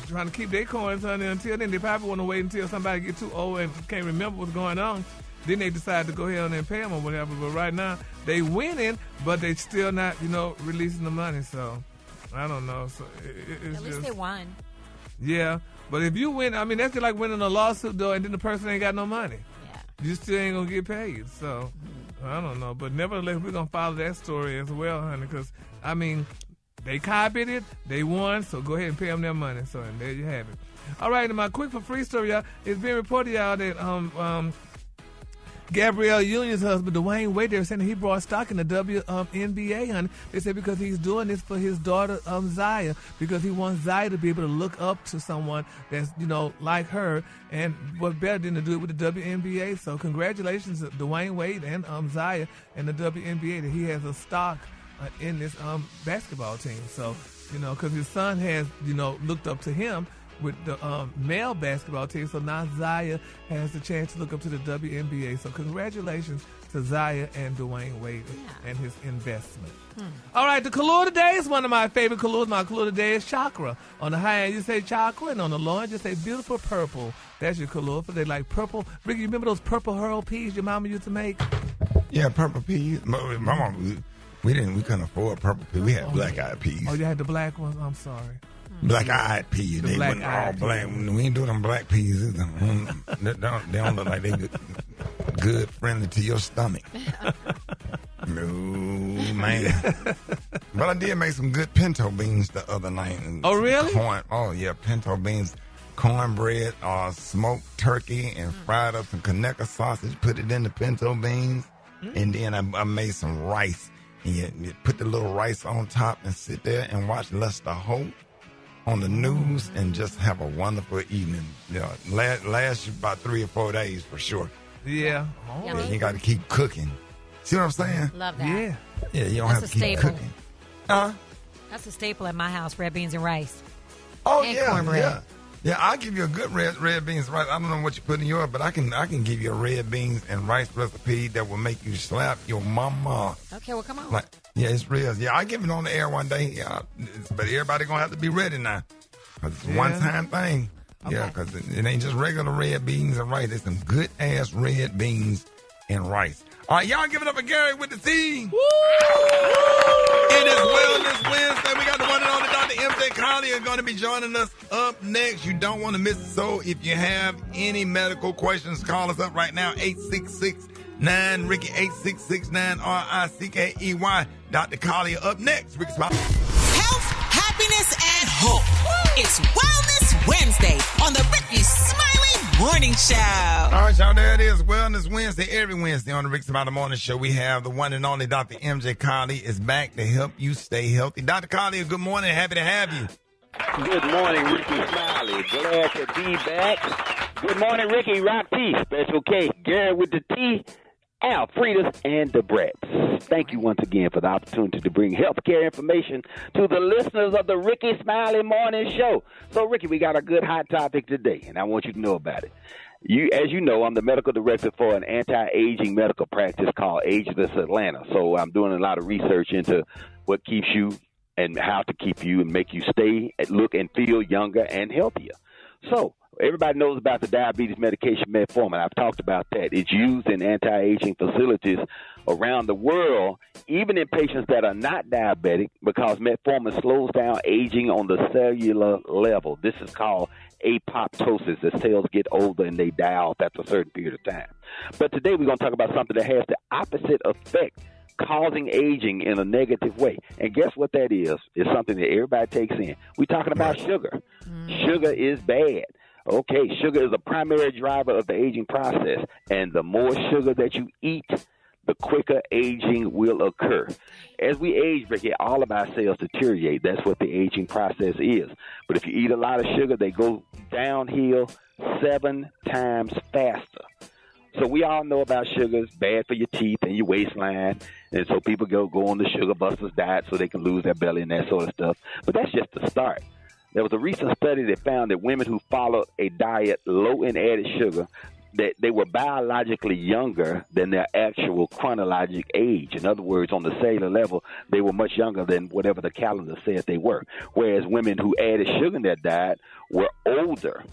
trying to keep their coins, honey, until then. They probably want to wait until somebody get too old and can't remember what's going on. Then they decide to go ahead and pay them or whatever. But right now, they winning, but they still not, you know, releasing the money. So I don't know. So it's at least they won. Yeah, but if you win, I mean, that's just like winning a lawsuit, though, and then the person ain't got no money. You still ain't going to get paid. So, I don't know. But nevertheless, we're going to follow that story as well, honey, because, I mean, they copied it, they won, so go ahead and pay them their money. So, and there you have it. All right, and my quick for free story, y'all, it's been reported, y'all, that Gabrielle Union's husband, Dwayne Wade, they're saying that he brought stock in the WNBA, honey. They said because he's doing this for his daughter, Zaya, because he wants Zaya to be able to look up to someone that's, you know, like her, and what better than to do it with the WNBA. So congratulations to Dwayne Wade and Zaya and the WNBA that he has a stock in this basketball team. So, you know, because his son has, you know, looked up to him with the male basketball team. So now Zaya has the chance to look up to the WNBA. So congratulations to Zaya and Dwayne Wade and his investment. All right, the color today is one of my favorite colors. My color today is chakra. On the high end, you say chakra, and on the low end, you say beautiful purple. That's your color for they like purple. Ricky, you remember those purple hurl peas your mama used to make? Yeah, purple peas. My mom, we couldn't afford purple peas. We had black-eyed peas. Oh, you had the black ones? I'm sorry. Black-eyed peas. The They weren't all black. We ain't doing them black peas either. They don't look like they good, friendly to your stomach. No, man. But I did make some good pinto beans the other night. Oh, really? Corn. Oh, yeah, pinto beans. Cornbread, smoked turkey, and fried up some Conecuh sausage. Put it in the pinto beans. And then I made some rice. And you put the little rice on top and sit there and watch Lester Holt on the news and just have a wonderful evening. You know, last about 3 or 4 days for sure. Yeah. Yeah, you got to keep cooking. See what I'm saying? Love that. Yeah. Yeah, you don't That's have a to keep staple. cooking. Huh? That's a staple at my house, red beans and rice. Oh, And yeah, cornbread. yeah. Yeah, I'll give you a good red beans and rice. I don't know what you put in yours, but I can give you a red beans and rice recipe that will make you slap your mama. Okay, well, come on. Like, yeah, it's real. Yeah, I'll give it on the air one day. Yeah, but everybody going to have to be ready now. Because it's a one-time thing. Okay. Yeah, because it ain't just regular red beans and rice. There's some good-ass red beans and rice. All right, y'all give it up for Gary with the C. Woo! It is Wellness Wednesday. We got the one and only Dr. MJ Collier going to be joining us up next. You don't want to miss it. So if you have any medical questions, call us up right now, 866-9-RICKY, 866-9-RICKEY. Dr. Collier up next. Rickey Smiley. Health, happiness, and hope. It's Wellness Wednesday on the Rickey Smiley Morning Show. All right, y'all, there it is. Wellness Wednesday. Every Wednesday on the Rickey Smiley Morning Show, we have the one and only Dr. MJ Collier is back to help you stay healthy. Dr. Collier, good morning. Happy to have you. Good morning, Rickey Smiley. Glad to be back. Good morning, Rickey. Rock T, Special K, Gary with the T, Alfredas, and the Brats. Thank you once again for the opportunity to bring healthcare information to the listeners of the Rickey Smiley Morning Show. So, Rickey, we got a good hot topic today, and I want you to know about it. As you know, I'm the medical director for an anti-aging medical practice called Ageless Atlanta. So I'm doing a lot of research into what keeps you and how to keep you and make you stay, look, and feel younger and healthier. So everybody knows about the diabetes medication metformin. I've talked about that. It's used in anti-aging facilities around the world, even in patients that are not diabetic, because metformin slows down aging on the cellular level. This is called apoptosis. The cells get older and they die off after a certain period of time. But today we're going to talk about something that has the opposite effect, causing aging in a negative way. And guess what that is? It's something that everybody takes in. We're talking about sugar. Sugar is bad. Okay, sugar is a primary driver of the aging process. And the more sugar that you eat, the quicker aging will occur. As we age, Rickey, all of our cells deteriorate. That's what the aging process is. But if you eat a lot of sugar, they go downhill 7 times faster. So we all know about sugar. It's bad for your teeth and your waistline. And so people go on the sugar busters diet so they can lose their belly and that sort of stuff. But that's just the start. There was a recent study that found that women who followed a diet low in added sugar, that they were biologically younger than their actual chronologic age. In other words, on the cellular level, they were much younger than whatever the calendar said they were. Whereas women who added sugar in their diet were older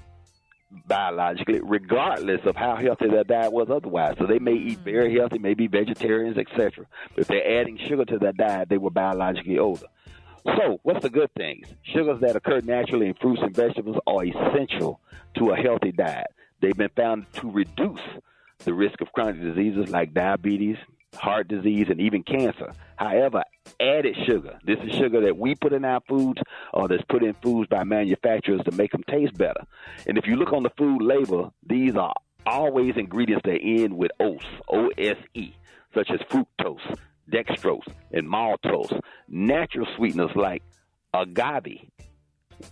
biologically, regardless of how healthy their diet was otherwise. So they may eat very healthy, may be vegetarians, etc. But if they're adding sugar to their diet, they were biologically older. So what's the good things? Sugars that occur naturally in fruits and vegetables are essential to a healthy diet. They've been found to reduce the risk of chronic diseases like diabetes, heart disease, and even cancer. However, added sugar, this is sugar that we put in our foods or that's put in foods by manufacturers to make them taste better. And if you look on the food label, these are always ingredients that end with OSE, O-S-E, such as fructose, dextrose, and maltose. Natural sweeteners like agave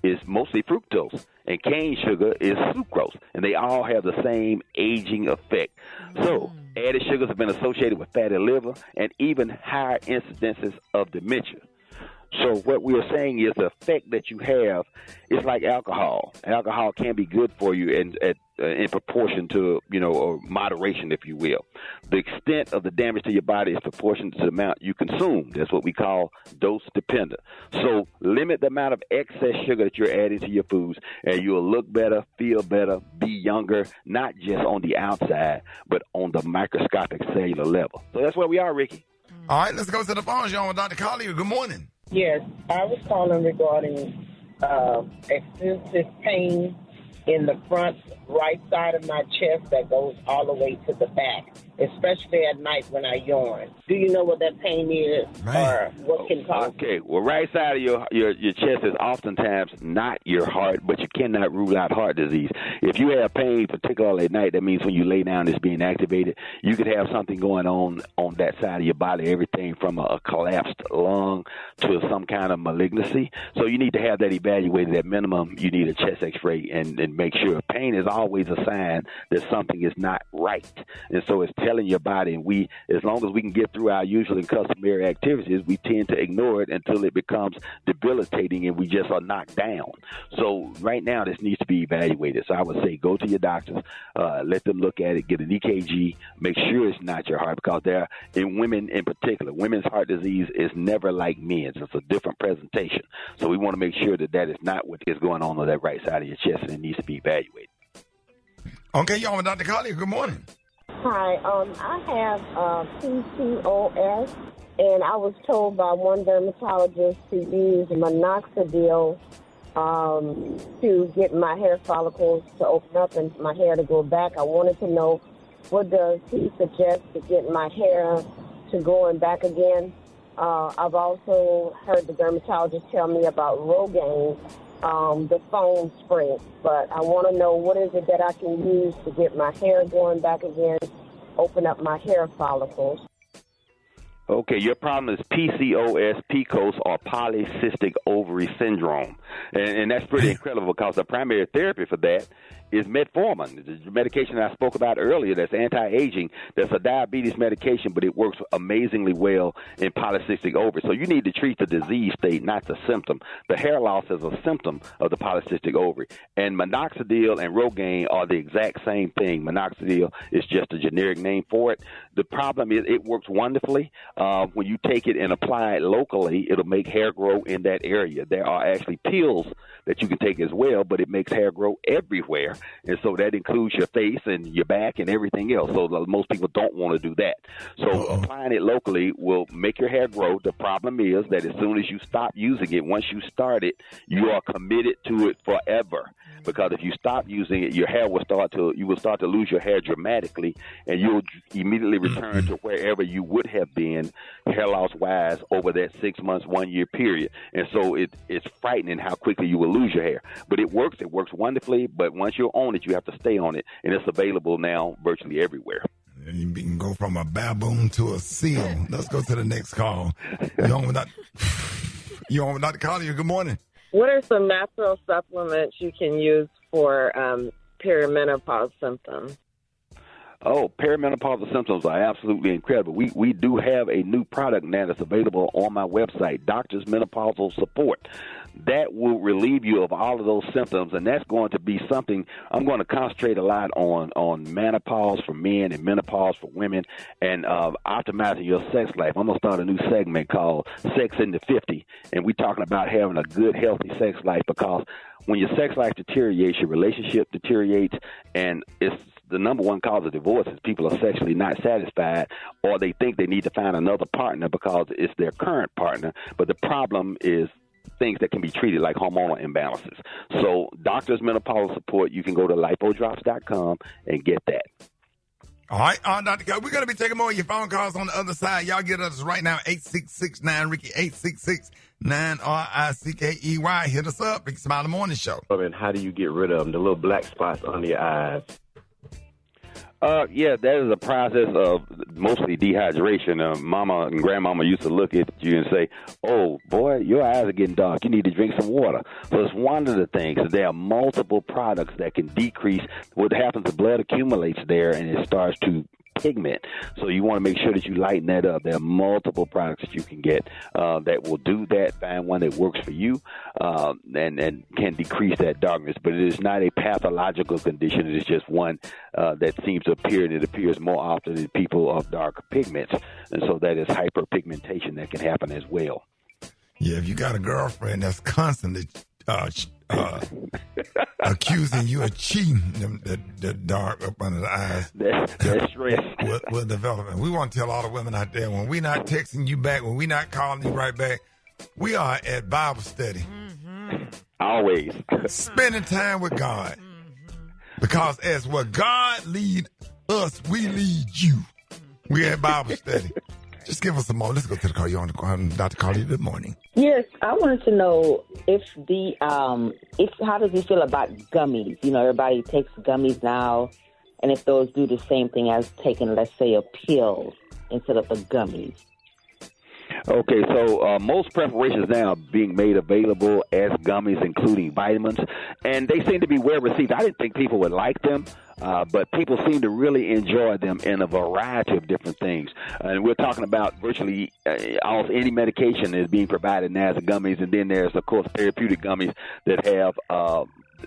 is mostly fructose, and cane sugar is sucrose, and they all have the same aging effect. So added sugars have been associated with fatty liver and even higher incidences of dementia. So what we are saying is the effect that you have is like alcohol. Alcohol can be good for you in proportion to, or moderation, if you will. The extent of the damage to your body is proportional to the amount you consume. That's what we call dose dependent. So limit the amount of excess sugar that you're adding to your foods, and you'll look better, feel better, be younger, not just on the outside, but on the microscopic cellular level. So that's where we are, Ricky. All right, let's go to the phone. You're on with Dr. Collier. Good morning. Yes, I was calling regarding extensive pain in the front right side of my chest that goes all the way to the back, especially at night when I yawn. Do you know what that pain is, or what can cause it? Okay, well, right side of your chest is oftentimes not your heart, but you cannot rule out heart disease. If you have pain, particularly at night, that means when you lay down, it's being activated. You could have something going on that side of your body, everything from a collapsed lung to some kind of malignancy. So you need to have that evaluated. At minimum, you need a chest x-ray and make sure. Pain is always a sign that something is not right. And so it's telling your body, and we, as long as we can get through our usual and customary activities, we tend to ignore it until it becomes debilitating and we just are knocked down. So right now, this needs to be evaluated. So I would say go to your doctors, let them look at it, get an EKG, make sure it's not your heart, because there, in women in particular, women's heart disease is never like men's. It's a different presentation. So we want to make sure that is not what is going on that right side of your chest, and it needs to be evaluated. Okay, y'all with Dr. Collier. Good morning. Hi, I have PCOS, and I was told by one dermatologist to use minoxidil to get my hair follicles to open up and my hair to go back. I wanted to know, what does he suggest to get my hair to growing back again? I've also heard the dermatologist tell me about Rogaine, the foam spray, but I want to know, what is it that I can use to get my hair going back again, open up my hair follicles? Okay, your problem is PCOS, PCOS, or polycystic ovary syndrome. And that's pretty incredible, because the primary therapy for that is metformin, the medication that I spoke about earlier that's anti-aging. That's a diabetes medication, but it works amazingly well in polycystic ovary. So you need to treat the disease state, not the symptom. The hair loss is a symptom of the polycystic ovary. And minoxidil and Rogaine are the exact same thing. Minoxidil is just a generic name for it. The problem is it works wonderfully. When you take it and apply it locally, it'll make hair grow in that area. There are actually pills that you can take as well, but it makes hair grow everywhere. And so that includes your face and your back and everything else. So most people don't want to do that. So applying it locally will make your hair grow. The problem is that as soon as you stop using it, once you start it, you are committed to it forever. Because if you stop using it, your hair will start to lose your hair dramatically, and you'll immediately return to wherever you would have been hair loss wise over that 6 months, 1 year period. And so it's frightening how quickly you will lose your hair. But it works wonderfully. But once you're on it, you have to stay on it, and it's available now virtually everywhere. You can go from a baboon to a seal. Let's go to the next call. You're on with Dr. Collier. Good morning. What are some natural supplements you can use for perimenopause symptoms? Oh, perimenopausal symptoms are absolutely incredible. We do have a new product now that's available on my website, Doctor's Menopausal Support. That will relieve you of all of those symptoms, and that's going to be something I'm going to concentrate a lot on menopause for men and menopause for women, and optimizing your sex life. I'm going to start a new segment called Sex in the 50, and we're talking about having a good, healthy sex life, because when your sex life deteriorates, your relationship deteriorates, and it's the number one cause of divorce is people are sexually not satisfied, or they think they need to find another partner because it's their current partner. But the problem is things that can be treated, like hormonal imbalances. So Doctor's Menopausal Support, you can go to lipodrops.com and get that. All right, Dr. We're going to be taking more of your phone calls on the other side. Y'all get us right now, 866-9-RICKY, 866-9-RICKEY. Hit us up, Rickey Smiley Morning Show. And how do you get rid of them, the little black spots under your eyes? Yeah, that is a process of mostly dehydration. Mama and grandmama used to look at you and say, "Oh, boy, your eyes are getting dark. You need to drink some water." So it's one of the things. There are multiple products that can decrease what happens. The blood accumulates there, and it starts to pigment. So you want to make sure that you lighten that up. There are multiple products that you can get that will do that. Find one that works for you and can decrease that darkness. But it is not a pathological condition. It is just one that seems to appear, and it appears more often in people of darker pigments. And so that is hyperpigmentation that can happen as well. Yeah, if you got a girlfriend that's constantly accusing you of cheating, the dark up under the eyes, that's stress. Will develop. We want to tell all the women out there, when we're not texting you back, when we're not calling you right back, we are at Bible study. Mm-hmm. Always. Spending time with God. Because as what God lead us, we lead you. We're at Bible study. Just give us some more. Let's go to the call. You're on Dr. Collier. Good morning. Yes, I wanted to know if how does he feel about gummies? You know, everybody takes gummies now, and if those do the same thing as taking, let's say, a pill instead of the gummies. Okay, so most preparations now are being made available as gummies, including vitamins, and they seem to be well received. I didn't think people would like them, but people seem to really enjoy them in a variety of different things. And we're talking about virtually almost any medication is being provided now as gummies, and then there's, of course, therapeutic gummies that have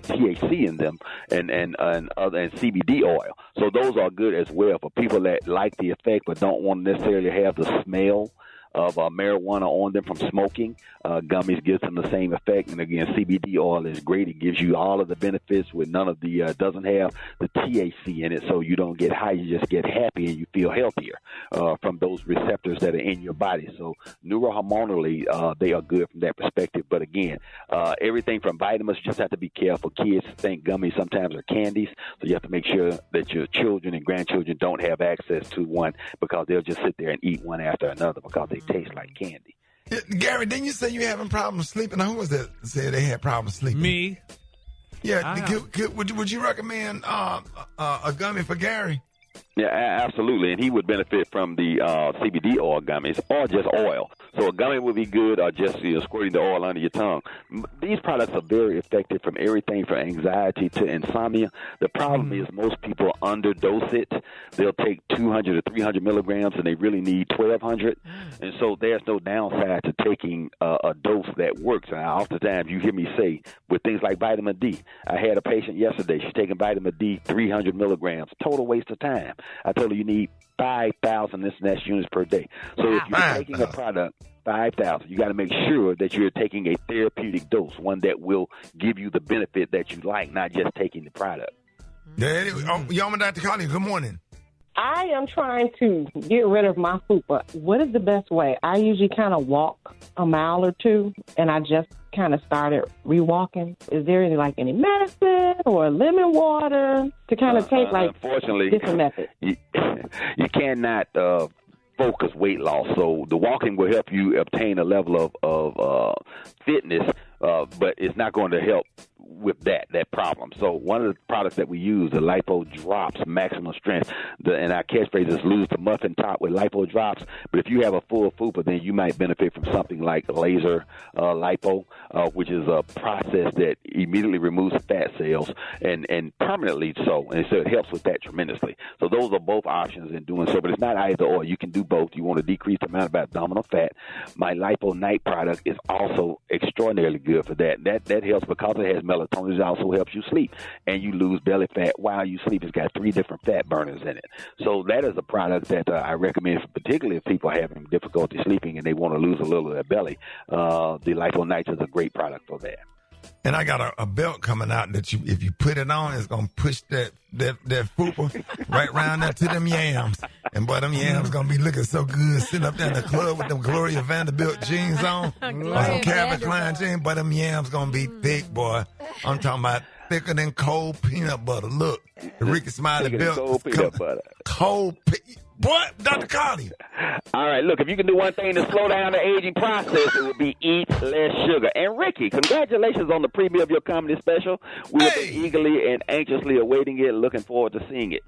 THC in them and CBD oil. So those are good as well for people that like the effect but don't want to necessarily have the smell of marijuana on them from smoking. Gummies gives them the same effect. And again, CBD oil is great. It gives you all of the benefits with none of the, doesn't have the THC in it. So you don't get high, you just get happy and you feel healthier from those receptors that are in your body. So neurohormonally, they are good from that perspective. But again, everything from vitamins, you just have to be careful. Kids think gummies sometimes are candies. So you have to make sure that your children and grandchildren don't have access to one, because they'll just sit there and eat one after another because they taste like candy. Yeah, Gary, didn't you say you having problems sleeping? Now, who was that said they had problems sleeping? Me. Yeah, would you recommend a gummy for Gary? Yeah, absolutely. And he would benefit from the CBD oil gummies or just oil. So a gummy would be good, or just squirting the oil under your tongue. These products are very effective from everything from anxiety to insomnia. The problem is most people underdose it. They'll take 200 or 300 milligrams, and they really need 1,200. And so there's no downside to taking a dose that works. And oftentimes you hear me say with things like vitamin D. I had a patient yesterday. She's taking vitamin D 300 milligrams. Total waste of time. I told her you need 5,000 international units per day. So if you're taking a product, 5,000, you got to make sure that you're taking a therapeutic dose, one that will give you the benefit that you like, not just taking the product. Y'all, Dr. Collier, good morning. I am trying to get rid of my fupa. What is the best way? I usually kind of walk a mile or two, and I just kind of started rewalking. Is there any medicine or lemon water to kind of take unfortunately, different methods? You cannot focus weight loss. So the walking will help you obtain a level of fitness, but it's not going to help with that problem. So one of the products that we use, the Lipo Drops, maximum strength, and our catchphrase is lose the muffin top with Lipo Drops. But if you have a full FUPA, then you might benefit from something like laser lipo, which is a process that immediately removes fat cells and permanently so. And so it helps with that tremendously. So those are both options in doing so, but it's not either or. You can do both. You want to decrease the amount of abdominal fat. My Lipo Night product is also extraordinarily good for that. That helps because it has melatonin. It also helps you sleep, and you lose belly fat while you sleep. It's got 3 different fat burners in it. So that is a product that I recommend, particularly if people are having difficulty sleeping and they want to lose a little of their belly. The Lipo Nights is a great product for that. And I got a belt coming out that if you put it on, it's going to push that fupa right round there to them yams. And boy, them yams going to be looking so good sitting up there in the club with them Gloria Vanderbilt jeans on. Or some Calvin Klein jeans. But them yams going to be thick, boy. I'm talking about thicker than cold peanut butter. Look, the Rickey Smiley belt. Cold peanut butter. What? Dr. Collier. All right, look, if you can do one thing to slow down the aging process, it would be eat less sugar. And Ricky, congratulations on the premiere of your comedy special. We have been eagerly and anxiously awaiting it, looking forward to seeing it.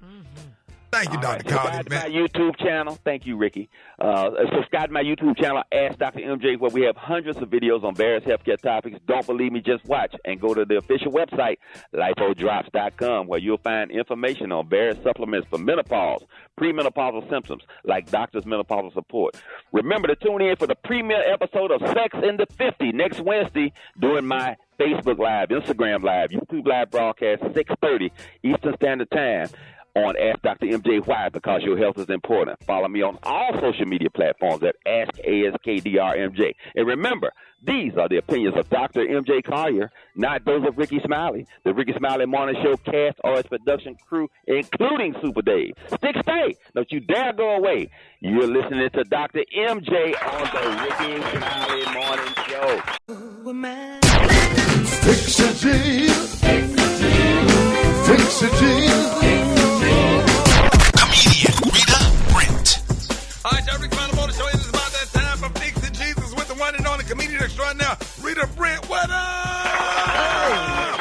Thank you, Dr. Collier. Subscribe to my YouTube channel. Thank you, Ricky. Subscribe to my YouTube channel, Ask Dr. MJ, where we have hundreds of videos on various healthcare topics. Don't believe me, just watch. And go to the official website, lifodrops.com, where you'll find information on various supplements for menopause, premenopausal symptoms, like doctor's menopausal support. Remember to tune in for the premiere episode of Sex in the 50 next Wednesday during my Facebook Live, Instagram Live, YouTube Live broadcast, 6:30 Eastern Standard Time on Ask Dr. MJ. Why? Because your health is important. Follow me on all social media platforms at AskAskDRMJ. And remember, these are the opinions of Dr. MJ Collier, not those of Rickey Smiley, the Rickey Smiley Morning Show cast or its production crew, including Super Dave. Stay. Don't you dare go away. You're listening to Dr. MJ on the Rickey Smiley Morning Show. Fix it, Jesus. Fix it, Jesus. Comedian Rita, Brent. All right, y'all, Rickey Smiley Morning Show. It is about that time for Fixing Jesus with the one and only comedian extraordinaire, Rita, Brent. What up?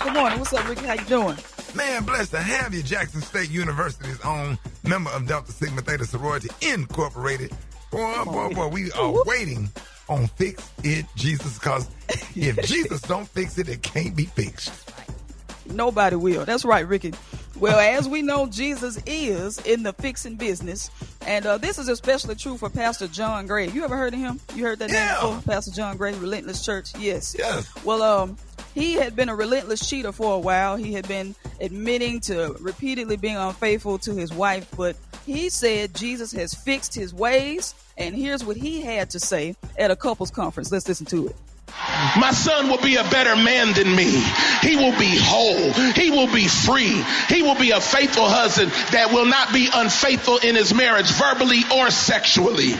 Good morning. What's up, Ricky? How you doing? Man, blessed to have you. Jackson State University's own member of Delta Sigma Theta Sorority Incorporated. Boy, we are waiting on Fix It Jesus, because if Jesus don't fix it, it can't be fixed. Nobody will. That's right, Ricky. Well, as we know, Jesus is in the fixing business. And this is especially true for Pastor John Gray. You ever heard of him? You heard that name before? Pastor John Gray, Relentless Church? Yes. Well, he had been a relentless cheater for a while. He had been admitting to repeatedly being unfaithful to his wife. But he said Jesus has fixed his ways. And here's what he had to say at a couples conference. Let's listen to it. My son will be a better man than me. He will be whole. He will be free. He will be a faithful husband that will not be unfaithful in his marriage, verbally or sexually.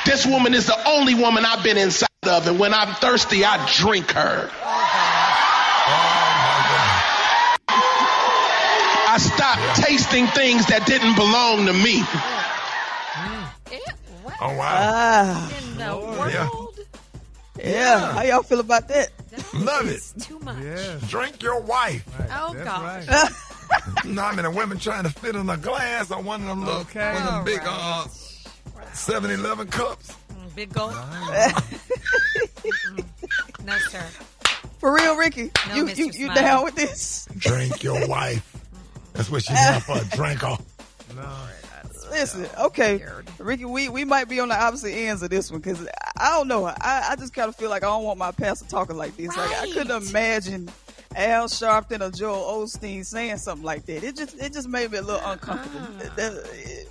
This woman is the only woman I've been inside of, and when I'm thirsty, I drink her. I stopped tasting things that didn't belong to me. Oh, wow. In the world? Yeah. How y'all feel about that? Love it. Too much. Yeah. Drink your wife. Right. Oh, gosh. Right. No, I mean, a woman trying to fit in a glass or one of them little, one of them big 7-Eleven cups. Big gulp. No, sir. For real, Ricky? No, you down with this? Drink your wife. That's what she's out for, a drinker. No. Listen, okay, Ricky, we might be on the opposite ends of this one, because I don't know. I just kind of feel like I don't want my pastor talking like this. Right. Like, I couldn't imagine Al Sharpton or Joel Osteen saying something like that. It just made me a little uncomfortable.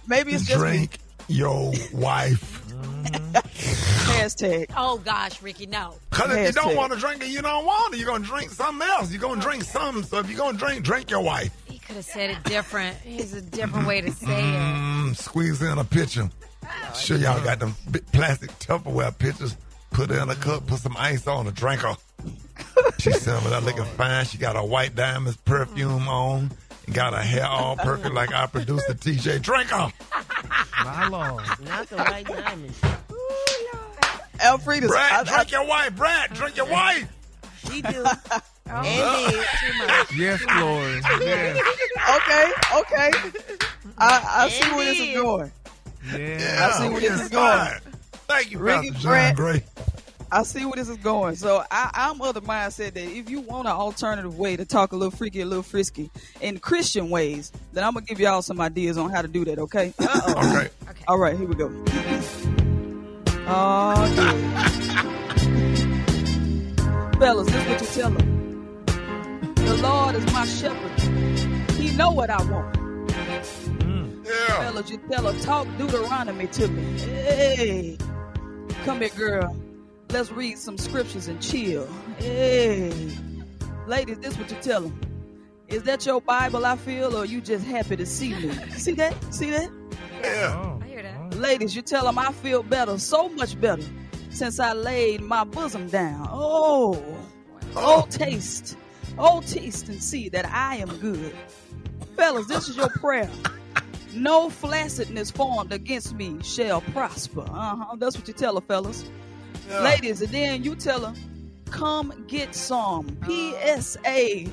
Maybe it's just drink your wife. Hashtag. Oh gosh, Ricky, no. Because if you don't want to drink it, you don't want it. You're gonna drink something else. You're gonna drink something. So if you're gonna drink your wife. Could have said it different. It's a different way to say it. Squeeze in a pitcher. Sure, y'all got them plastic Tupperware pitchers. Put it in a cup, put some ice on, and drink her. She's sitting there looking fine. She got her white diamonds perfume on and got her hair all perfect like our producer TJ. Drink her. My Lord. Not the white diamonds. Alfreda's. Brat, drink your wife. Brat, drink your wife. She do. Indeed. Too much. Yes, Lord. Yes. Okay. I see where this is going. Yeah. I see where this is going. Thank you, Ricky, Pastor John Gray. I see where this is going. So I'm of the mindset that if you want an alternative way to talk a little freaky, a little frisky in Christian ways, then I'm going to give y'all some ideas on how to do that, okay? Okay. All right, here we go. Oh, yeah. Fellas, this is what you tell them. The Lord is my shepherd. He know what I want. Yeah. Fellas, you tell her, talk Deuteronomy to me. Hey, come here, girl. Let's read some scriptures and chill. Hey, ladies, this is what you tell them. Is that your Bible, I feel, or you just happy to see me? See that? Yeah. I hear that. Ladies, you tell them I feel better, so much better, since I laid my bosom down. Oh, taste and see that I am good. Fellas, this is your prayer. No flaccidness formed against me shall prosper. That's what you tell her, fellas. Yeah. Ladies, and then you tell her, come get some. PSALM.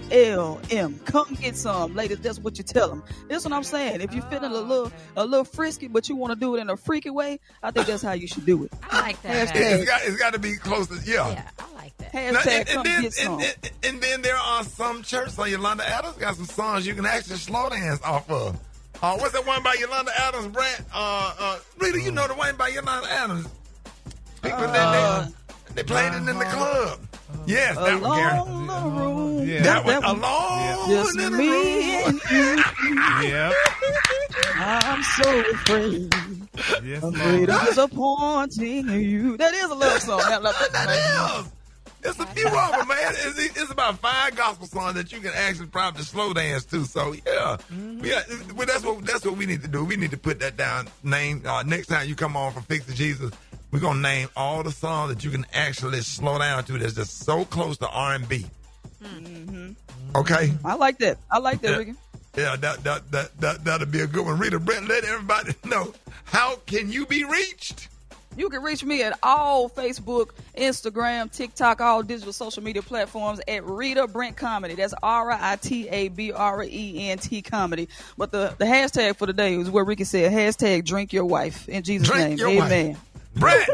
Come get some. Ladies, that's what you tell them. That's what I'm saying. If you're feeling a little frisky, but you want to do it in a freaky way, I think that's how you should do it. I like that. It's got to be close to, Yeah, I like that. Hashtag come get some. And then there are some churches, like Yolanda Adams got some songs you can actually slow dance off of. What's that one by Yolanda Adams, Brent? Rita, you know the one by Yolanda Adams. People, they played it in the club. Yes, that one, Gary. Yeah. That one, alone just in the me room. and you. Yeah. I'm so afraid. Yes, Afraid of disappointing you. That is a love song. That is. It's a few of them, man. It's about 5 gospel songs that you can actually probably slow dance to. So yeah, well, that's what we need to do. We need to put that down. Name next time you come on for Fix the Jesus, we're gonna name all the songs that you can actually slow down to. That's just so close to R&B. Mm-hmm. Okay, I like that. Ricky. Yeah, that'll be a good one. Rita, Brent, let everybody know, how can you be reached? You can reach me at all Facebook, Instagram, TikTok, all digital social media platforms at Rita Brent Comedy. That's RITABRENT Comedy. But the hashtag for today is what Ricky said, hashtag drink your wife. In Jesus' name, amen. Brent!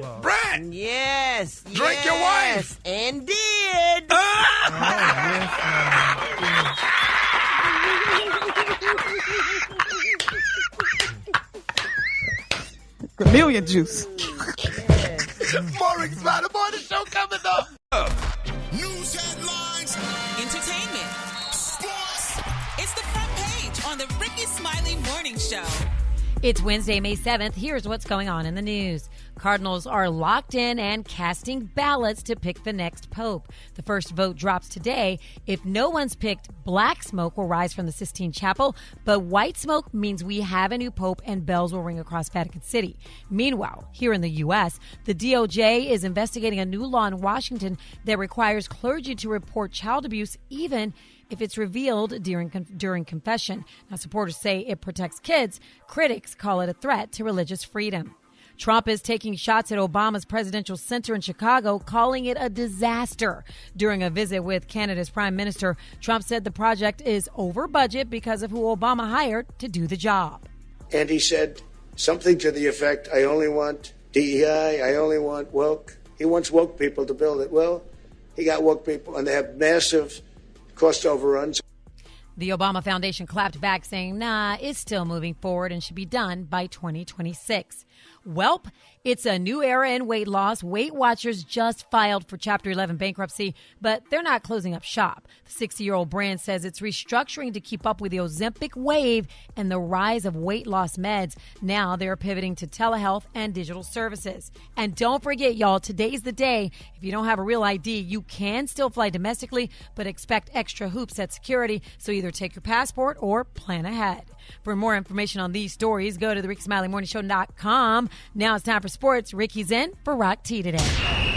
Yes. Drink your wife. And did. Chameleon juice. More Rickey Smiley Morning Show coming up. News headlines. Entertainment. Sports. It's the front page on the Rickey Smiley Morning Show. It's Wednesday, May 7th. Here's what's going on in the news. Cardinals are locked in and casting ballots to pick the next pope. The first vote drops today. If no one's picked, black smoke will rise from the Sistine Chapel, but white smoke means we have a new pope and bells will ring across Vatican City. Meanwhile, here in the U.S., the DOJ is investigating a new law in Washington that requires clergy to report child abuse even if it's revealed during confession. Now, supporters say it protects kids. Critics call it a threat to religious freedom. Trump is taking shots at Obama's presidential center in Chicago, calling it a disaster. During a visit with Canada's prime minister, Trump said the project is over budget because of who Obama hired to do the job. And he said something to the effect, I only want DEI, I only want woke. He wants woke people to build it. Well, he got woke people, and they have massive cost overruns. The Obama Foundation clapped back, saying, nah, it's still moving forward and should be done by 2026. Welp, it's a new era in weight loss. Weight Watchers just filed for Chapter 11 bankruptcy, but they're not closing up shop. The 60-year-old brand says it's restructuring to keep up with the Ozempic wave and the rise of weight loss meds. Now they're pivoting to telehealth and digital services. And don't forget, y'all, today's the day. If you don't have a real ID, you can still fly domestically, but expect extra hoops at security. So either take your passport or plan ahead. For more information on these stories, go to the RickeySmileyMorningShow.com. Now it's time for sports. Ricky's in for Rock T today.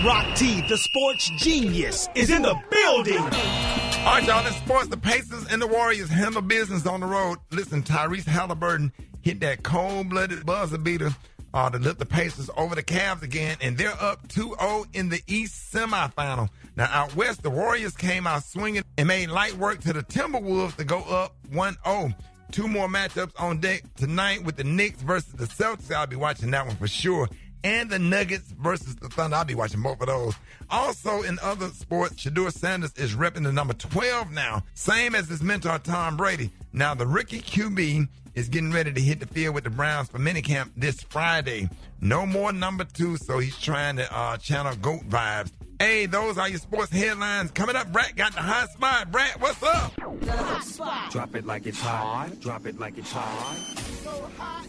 Rock T, the sports genius, is in the building. All right, y'all, in sports, the Pacers and the Warriors handle business on the road. Listen, Tyrese Halliburton hit that cold-blooded buzzer beater to lift the Pacers over the Cavs again, and they're up 2-0 in the East semifinal. Now, out west, the Warriors came out swinging and made light work to the Timberwolves to go up 1-0. 2 more matchups on deck tonight with the Knicks versus the Celtics. I'll be watching that one for sure. And the Nuggets versus the Thunder. I'll be watching both of those. Also, in other sports, Shedeur Sanders is repping the number 12 now, same as his mentor, Tom Brady. Now, the rookie QB is getting ready to hit the field with the Browns for minicamp this Friday. No more number 2, so he's trying to channel GOAT vibes. Hey, those are your sports headlines. Coming up, Brat got the hot spot. Brat, what's up? The hot spot. Drop it like it's hot. Drop it like it's hot. So hot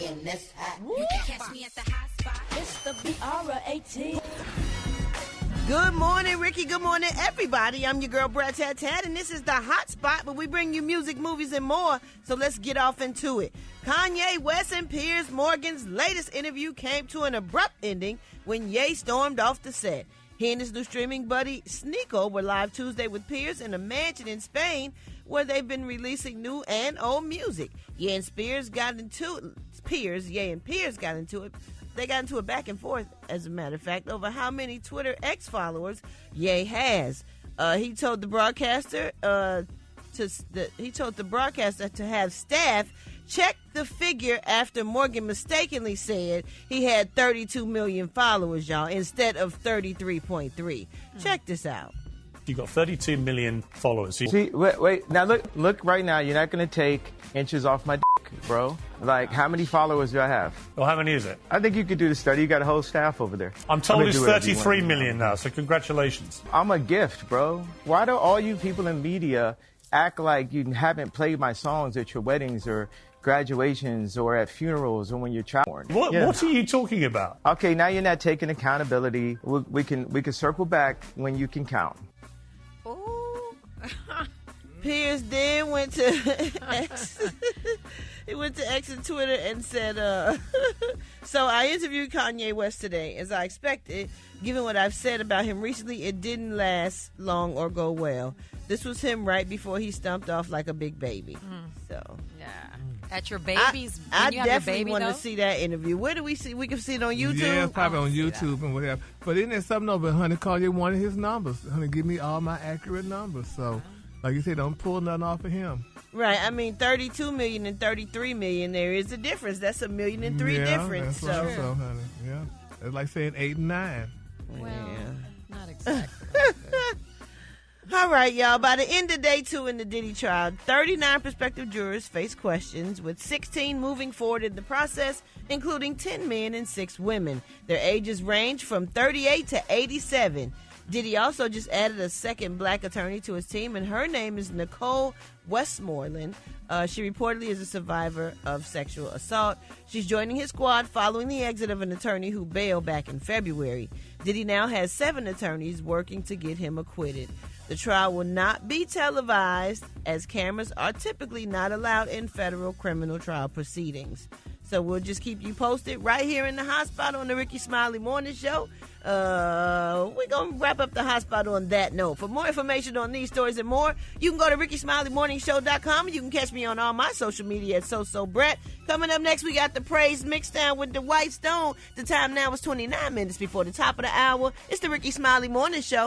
and this hot. You can catch me at the hot spot. It's the BR18. Good morning, Ricky. Good morning, everybody. I'm your girl, Brat, and this is the hot spot where we bring you music, movies, and more. So let's get off into it. Kanye West and Piers Morgan's latest interview came to an abrupt ending when Ye stormed off the set. He and his new streaming buddy, Sneeko, were live Tuesday with Piers in a mansion in Spain where they've been releasing new and old music. Ye and Piers got into it, they got into a back and forth, as a matter of fact, over how many Twitter X followers Ye has. He told the broadcaster to have staff check the figure after Morgan mistakenly said he had 32 million followers, y'all, instead of 33.3. Check this out. You got 32 million followers. See, wait. Now look right now. You're not going to take inches off my dick, bro. Like, how many followers do I have? Well, how many is it? I think you could do the study. You got a whole staff over there. I'm told it's 33 million now, so congratulations. I'm a gift, bro. Why do all you people in media act like you haven't played my songs at your weddings or graduations or at funerals or when you're child born? What are you talking about? Okay, now you're not taking accountability. We can circle back when you can count. Pierce then went to X. He went to X and Twitter and said, so I interviewed Kanye West today. As I expected, given what I've said about him recently, it didn't last long or go well. This was him right before he stumped off like a big baby. So, yeah. At your baby's, I you definitely want to see that interview. Where do we see? We can see it on YouTube. Yeah, probably on YouTube and whatever. But isn't there something over? Honey Collier wanted his numbers. Honey, give me all my accurate numbers. So, like you said, don't pull nothing off of him. Right. I mean, 32 million and 33 million. There is a difference. That's $1.3 million difference. That's right, so, honey. Yeah, it's like saying 8 and 9. Well, not exactly. All right, y'all. By the end of day 2 in the Diddy trial, 39 prospective jurors face questions, with 16 moving forward in the process, including 10 men and 6 women. Their ages range from 38 to 87. Diddy also just added a second black attorney to his team, and her name is Nicole Westmoreland. She reportedly is a survivor of sexual assault. She's joining his squad following the exit of an attorney who bailed back in February. Diddy now has 7 attorneys working to get him acquitted. The trial will not be televised, as cameras are typically not allowed in federal criminal trial proceedings. So we'll just keep you posted right here in the Hot Spot on the Rickey Smiley Morning Show. We're going to wrap up the Hot Spot on that note. For more information on these stories and more, you can go to RickeySmileyMorningShow.com. You can catch me on all my social media at Brat. Coming up next, we got the Praise Mixdown with the White Stone. The time now is 29 minutes before the top of the hour. It's the Rickey Smiley Morning Show.